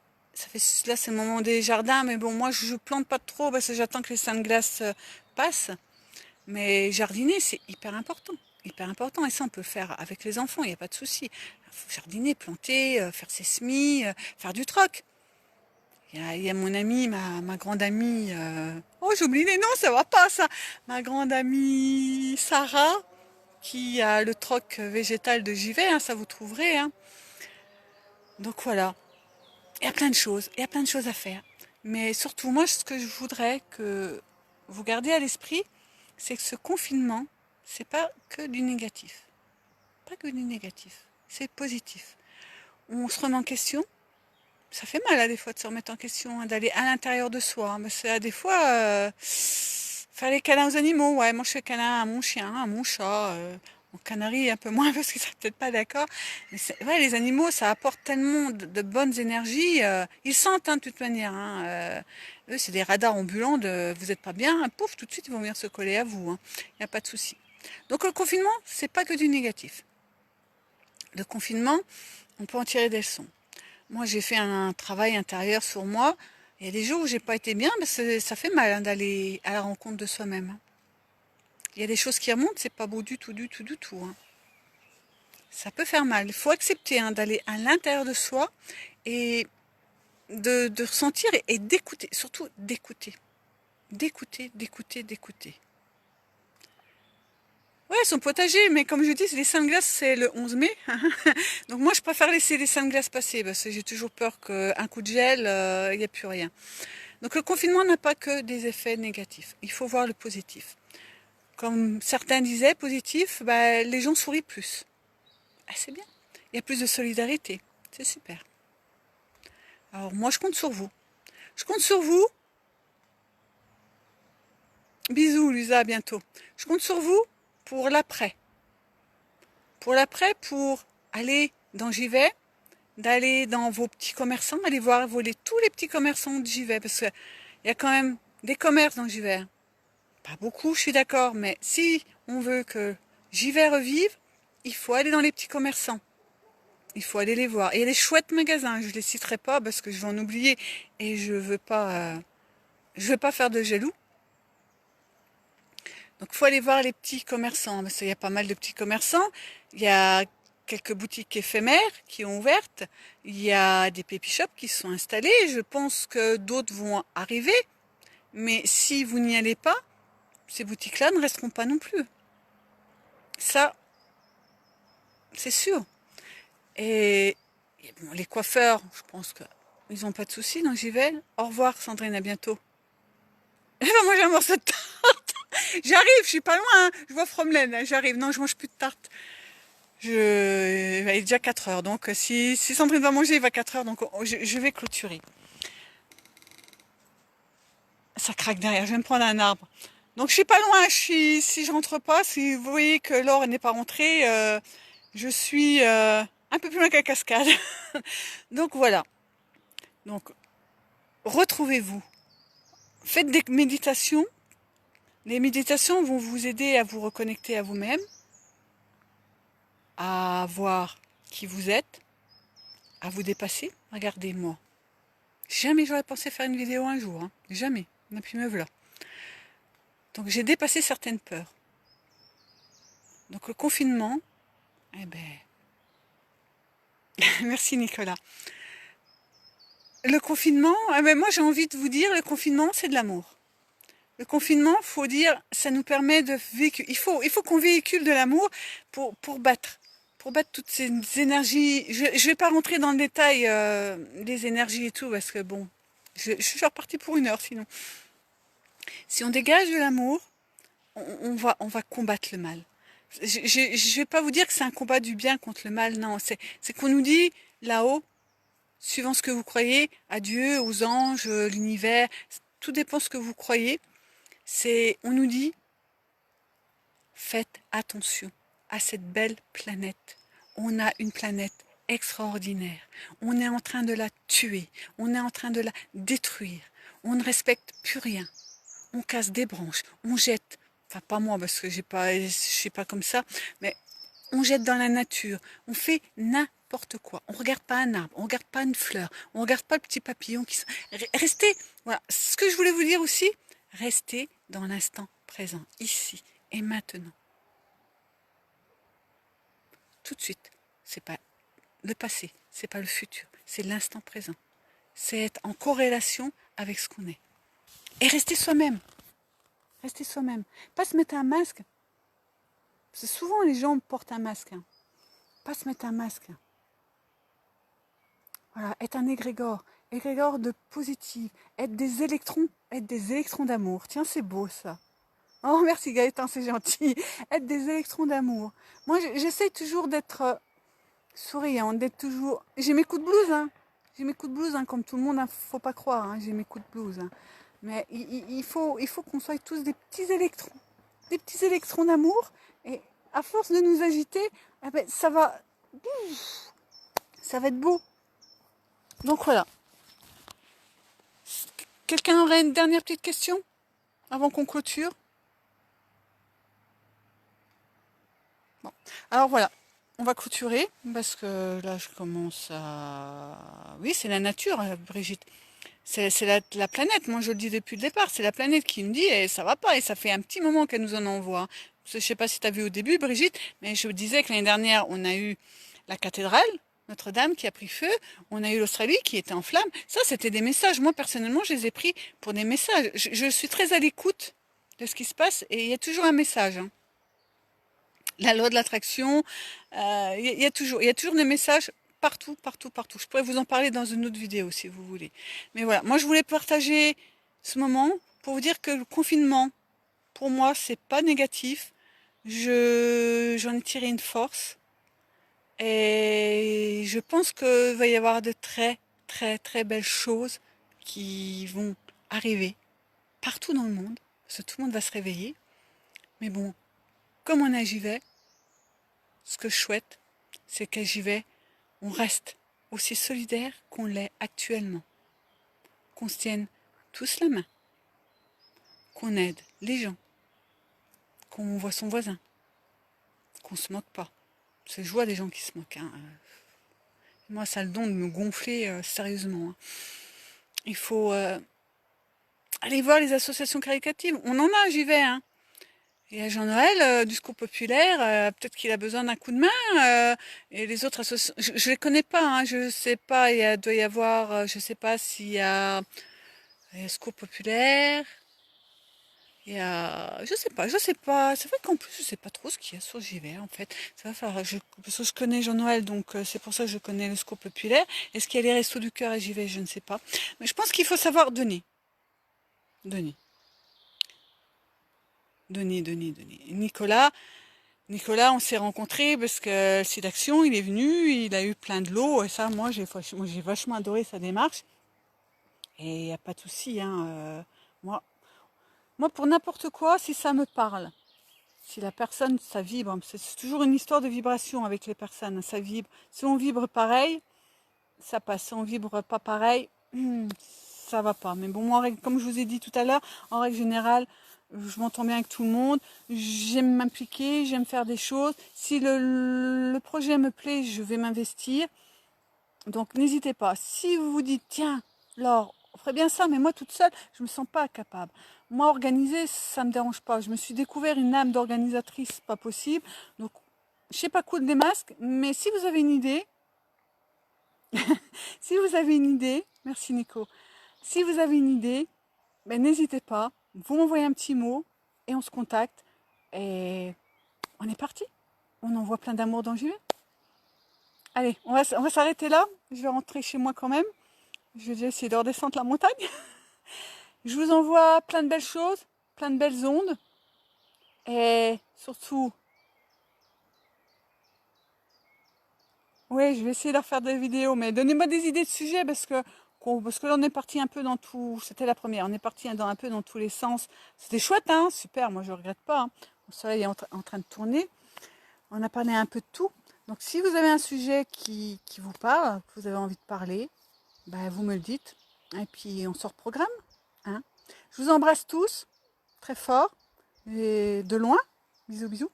là, c'est le moment des jardins, mais bon, moi, je plante pas trop parce que j'attends que les seins de glace passent. Mais jardiner, c'est hyper important. Hyper important. Et ça, on peut le faire avec les enfants, il n'y a pas de souci. Faut jardiner, planter, faire ses semis, faire du troc. Il y a mon amie, ma grande amie. Oh, j'oublie les noms, ça va pas ça. Ma grande amie Sarah, qui a le troc végétal de Givet, hein, ça vous trouverez, hein. Donc voilà. Il y a plein de choses. Il y a plein de choses à faire. Mais surtout, moi, ce que je voudrais que vous gardiez à l'esprit, c'est que ce confinement, c'est pas que du négatif. Pas que du négatif. C'est positif. On se remet en question. Ça fait mal, à des fois, de se remettre en question, hein, d'aller à l'intérieur de soi, hein. Mais c'est à des fois, faire les câlins aux animaux. Ouais, moi, je fais câlin à mon chien, à mon chat, mon canari un peu moins parce qu'ils seraient peut-être pas d'accord. Mais ouais, les animaux, ça apporte tellement de bonnes énergies. Ils sentent, hein, de toute manière, hein. Eux, c'est des radars ambulants de vous êtes pas bien, hein, pouf, tout de suite, ils vont venir se coller à vous, hein. Il n'y a pas de souci. Donc, le confinement, c'est pas que du négatif. Le confinement, on peut en tirer des leçons. Moi, j'ai fait un travail intérieur sur moi. Il y a des jours où j'ai pas été bien, parce que ça fait mal, hein, d'aller à la rencontre de soi-même. Il y a des choses qui remontent, c'est pas beau du tout, du tout, du tout. Hein. Ça peut faire mal. Il faut accepter hein, d'aller à l'intérieur de soi et de ressentir et d'écouter, surtout d'écouter. D'écouter, d'écouter, d'écouter. Ouais, son potager, mais comme je dis, les seins de glace, c'est le 11 mai. Donc moi, je préfère laisser les seins de glace passer, parce que j'ai toujours peur qu'un coup de gel, il n'y a plus rien. Donc le confinement n'a pas que des effets négatifs. Il faut voir le positif. Comme certains disaient, positif, bah, les gens sourient plus. Ah, c'est bien. Il y a plus de solidarité. C'est super. Alors moi, je compte sur vous. Je compte sur vous. Bisous, Lusa, à bientôt. Je compte sur vous pour l'après. Pour l'après, pour aller dans J'y vais, d'aller dans vos petits commerçants, aller voir voler tous les petits commerçants de J'y vais, parce qu'il y a quand même des commerces dans J'y vais. Pas beaucoup, je suis d'accord, mais si on veut que J'y vais revive, il faut aller dans les petits commerçants. Il faut aller les voir. Et il y a des chouettes magasins, je ne les citerai pas parce que je vais en oublier et je veux pas faire de jaloux. Donc il faut aller voir les petits commerçants, parce qu'il y a pas mal de petits commerçants. Il y a quelques boutiques éphémères qui ont ouvertes. Il y a des pépi shops qui sont installés. Je pense que d'autres vont arriver. Mais si vous n'y allez pas, ces boutiques-là ne resteront pas non plus. Ça, c'est sûr. Et bon, les coiffeurs, je pense qu'ils n'ont pas de soucis, donc j'y vais. Au revoir Sandrine, à bientôt. Elle va manger un morceau de tarte. J'arrive, je suis pas loin, hein. Je vois Fromelaine, hein. J'arrive. Non, je mange plus de tarte. Il est déjà 4 heures, donc si Sandrine va manger, il va 4 heures, donc je vais clôturer. Ça craque derrière, je vais me prendre un arbre. Donc je suis pas loin, si je rentre pas, si vous voyez que Laure n'est pas rentrée, je suis un peu plus loin qu'à Cascade. Donc voilà. Donc retrouvez-vous. Faites des méditations. Les méditations vont vous aider à vous reconnecter à vous-même, à voir qui vous êtes, à vous dépasser. Regardez-moi. Jamais j'aurais pensé faire une vidéo un jour. Hein. Jamais. Et puis me voilà. Donc j'ai dépassé certaines peurs. Donc le confinement, eh ben, merci Nicolas. Le confinement, eh ben moi j'ai envie de vous dire, le confinement c'est de l'amour. Le confinement, faut dire, ça nous permet de véhiculer. Il faut qu'on véhicule de l'amour pour battre toutes ces énergies. Je vais pas rentrer dans le détail des énergies et tout parce que bon, je suis repartie pour 1 heure sinon. Si on dégage de l'amour, on va combattre le mal. Je vais pas vous dire que c'est un combat du bien contre le mal, non. C'est qu'on nous dit là-haut, suivant ce que vous croyez, à Dieu, aux anges, l'univers, tout dépend de ce que vous croyez. On nous dit, faites attention à cette belle planète. On a une planète extraordinaire. On est en train de la tuer. On est en train de la détruire. On ne respecte plus rien. On casse des branches. On jette. Enfin, pas moi parce que je suis pas comme ça. Mais on jette dans la nature. On fait n'importe quoi. On regarde pas un arbre. On regarde pas une fleur. On regarde pas le petit papillon qui. Restez. Voilà. Ce que je voulais vous dire aussi. Restez dans l'instant présent, ici et maintenant. Tout de suite. C'est pas le passé, c'est pas le futur, c'est l'instant présent. C'est être en corrélation avec ce qu'on est. Et rester soi-même. Rester soi-même. Pas se mettre un masque. Parce que souvent les gens portent un masque. Hein. Pas se mettre un masque. Voilà, être un égrégore. Égrégore de positif. Être des électrons d'amour. Tiens, c'est beau ça. Oh, merci Gaëtan, c'est gentil. Être des électrons d'amour. Moi, j'essaye toujours d'être souriante, d'être toujours... J'ai mes coups de blues, hein. J'ai mes coups de blues, hein, comme tout le monde, hein. Faut pas croire, hein. J'ai mes coups de blues. Hein. Mais il faut qu'on soit tous des petits électrons. Des petits électrons d'amour. Et à force de nous agiter, eh ben, ça va être beau. Donc voilà. Quelqu'un aurait une dernière petite question avant qu'on clôture? Bon. Alors voilà, on va clôturer parce que là je commence à... Oui, c'est la nature, Brigitte. C'est la planète, moi je le dis depuis le départ, c'est la planète qui me dit et ça va pas et ça fait un petit moment qu'elle nous en envoie. Je sais pas si tu as vu au début Brigitte, mais je disais que l'année dernière on a eu la cathédrale Notre-Dame qui a pris feu, on a eu l'Australie qui était en flammes. Ça c'était des messages. Moi personnellement je les ai pris pour des messages. Je suis très à l'écoute de ce qui se passe et il y a toujours un message. Hein. La loi de l'attraction, il y a toujours des messages partout, partout, partout. Je pourrais vous en parler dans une autre vidéo si vous voulez. Mais voilà, moi je voulais partager ce moment pour vous dire que le confinement, pour moi, c'est pas négatif. J'en ai tiré une force et je pense qu'il va y avoir de très, très, très belles choses qui vont arriver partout dans le monde, parce que tout le monde va se réveiller. Mais bon, comme on a j'y vais, ce que je souhaite, c'est que j'y vais, on reste aussi solidaire qu'on l'est actuellement, qu'on se tienne tous la main, qu'on aide les gens, qu'on voit son voisin, qu'on se moque pas. Parce que je vois des gens qui se moquent. Hein. Moi, ça a le don de me gonfler sérieusement. Hein. Il faut aller voir les associations caritatives. On en a, j'y vais. Hein. Il y a Jean-Noël du Secours Populaire, peut-être qu'il a besoin d'un coup de main. Et les autres associations, je les connais pas. Hein, je sais pas. Doit y avoir, je sais pas s'il y a, il y a Secours Populaire. Il y a, je sais pas. C'est vrai qu'en plus, je sais pas trop ce qu'il y a sur JV en fait. Ça va falloir, parce que je connais Jean-Noël, donc c'est pour ça que je connais le Secours Populaire. Est-ce qu'il y a les Restos du Cœur à JV? Je ne sais pas. Mais je pense qu'il faut savoir donner, donner, donner. Nicolas, on s'est rencontrés parce que le site d'action, il est venu, il a eu plein de lots, et ça, moi, j'ai vachement adoré sa démarche. Et il n'y a pas de souci, hein. Moi, moi, pour n'importe quoi, si ça me parle, si la personne, ça vibre, c'est toujours une histoire de vibration avec les personnes, ça vibre. Si on vibre pareil, ça passe. Si on vibre pas pareil, ça va pas. Mais bon, moi, comme je vous ai dit tout à l'heure, en règle générale, je m'entends bien avec tout le monde, j'aime m'impliquer, j'aime faire des choses. Si le projet me plaît, je vais m'investir. Donc n'hésitez pas. Si vous vous dites, tiens, Laure, on ferait bien ça, mais moi toute seule, je me sens pas capable. Moi, organiser, ça me dérange pas. Je me suis découvert une âme d'organisatrice, pas possible. Donc, je sais pas coudre des masques, mais si vous avez une idée, si vous avez une idée, merci Nico. Si vous avez une idée, ben, n'hésitez pas. Vous m'envoyez un petit mot et on se contacte. Et on est parti. On envoie plein d'amour dans JV. Allez, on va s'arrêter là. Je vais rentrer chez moi quand même. Je vais déjà essayer de redescendre la montagne. Je vous envoie plein de belles choses, plein de belles ondes. Et surtout, oui, je vais essayer de refaire des vidéos, mais donnez-moi des idées de sujets parce que là on est parti un peu dans tout. C'était la première, on est parti un peu dans tous les sens. C'était chouette, hein, super, moi je regrette pas. Hein. Le soleil est en train de tourner. On a parlé un peu de tout. Donc si vous avez un sujet qui vous parle, que vous avez envie de parler, ben, vous me le dites. Et puis on se reprogramme. Hein. Je vous embrasse tous, très fort, et de loin. Bisous, bisous.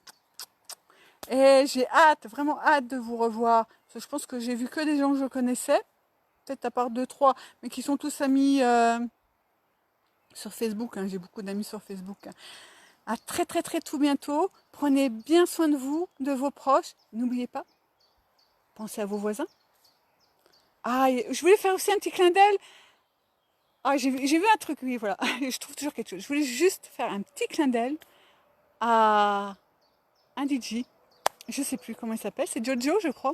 Et j'ai hâte, vraiment hâte de vous revoir. Parce que je pense que j'ai vu que des gens que je connaissais, peut-être à part deux, trois, mais qui sont tous amis sur Facebook. Hein. J'ai beaucoup d'amis sur Facebook. À très très très tout bientôt. Prenez bien soin de vous, de vos proches. N'oubliez pas, pensez à vos voisins. Ah, je voulais faire aussi un petit clin d'œil. Ah, j'ai vu un truc, oui, voilà. Je trouve toujours quelque chose. Je voulais juste faire un petit clin d'œil à un DJ. Je sais plus comment il s'appelle. C'est Jojo, je crois.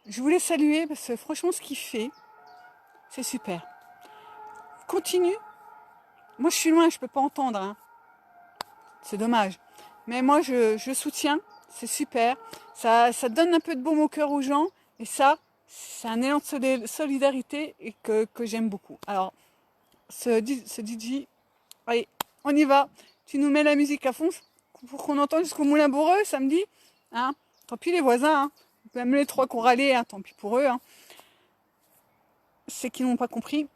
Je voulais saluer parce que franchement, ce qu'il fait, c'est super. Continue. Moi, je suis loin, je peux pas entendre. Hein. C'est dommage. Mais moi, je soutiens. C'est super. Ça donne un peu de baume au cœur aux gens. Et ça, c'est un élan de solidarité et que j'aime beaucoup. Alors, ce DJ, allez, on y va. Tu nous mets la musique à fond pour qu'on entende jusqu'au Moulin Bourreux samedi. Hein. Tant pis les voisins. Hein. Même les trois qu'on râlait, hein, tant pis pour eux. Hein. C'est qu'ils n'ont pas compris.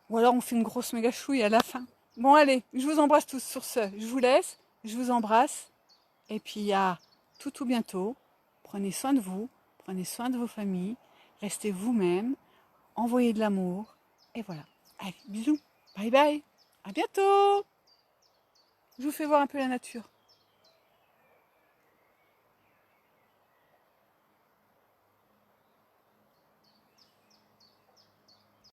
Ou alors on fait une grosse méga chouille à la fin. Bon allez, je vous embrasse tous sur ce. Je vous laisse, je vous embrasse. Et puis à tout bientôt. Prenez soin de vous, prenez soin de vos familles. Restez vous-même. Envoyez de l'amour. Et voilà. Allez, bisous. Bye bye. À bientôt. Je vous fais voir un peu la nature.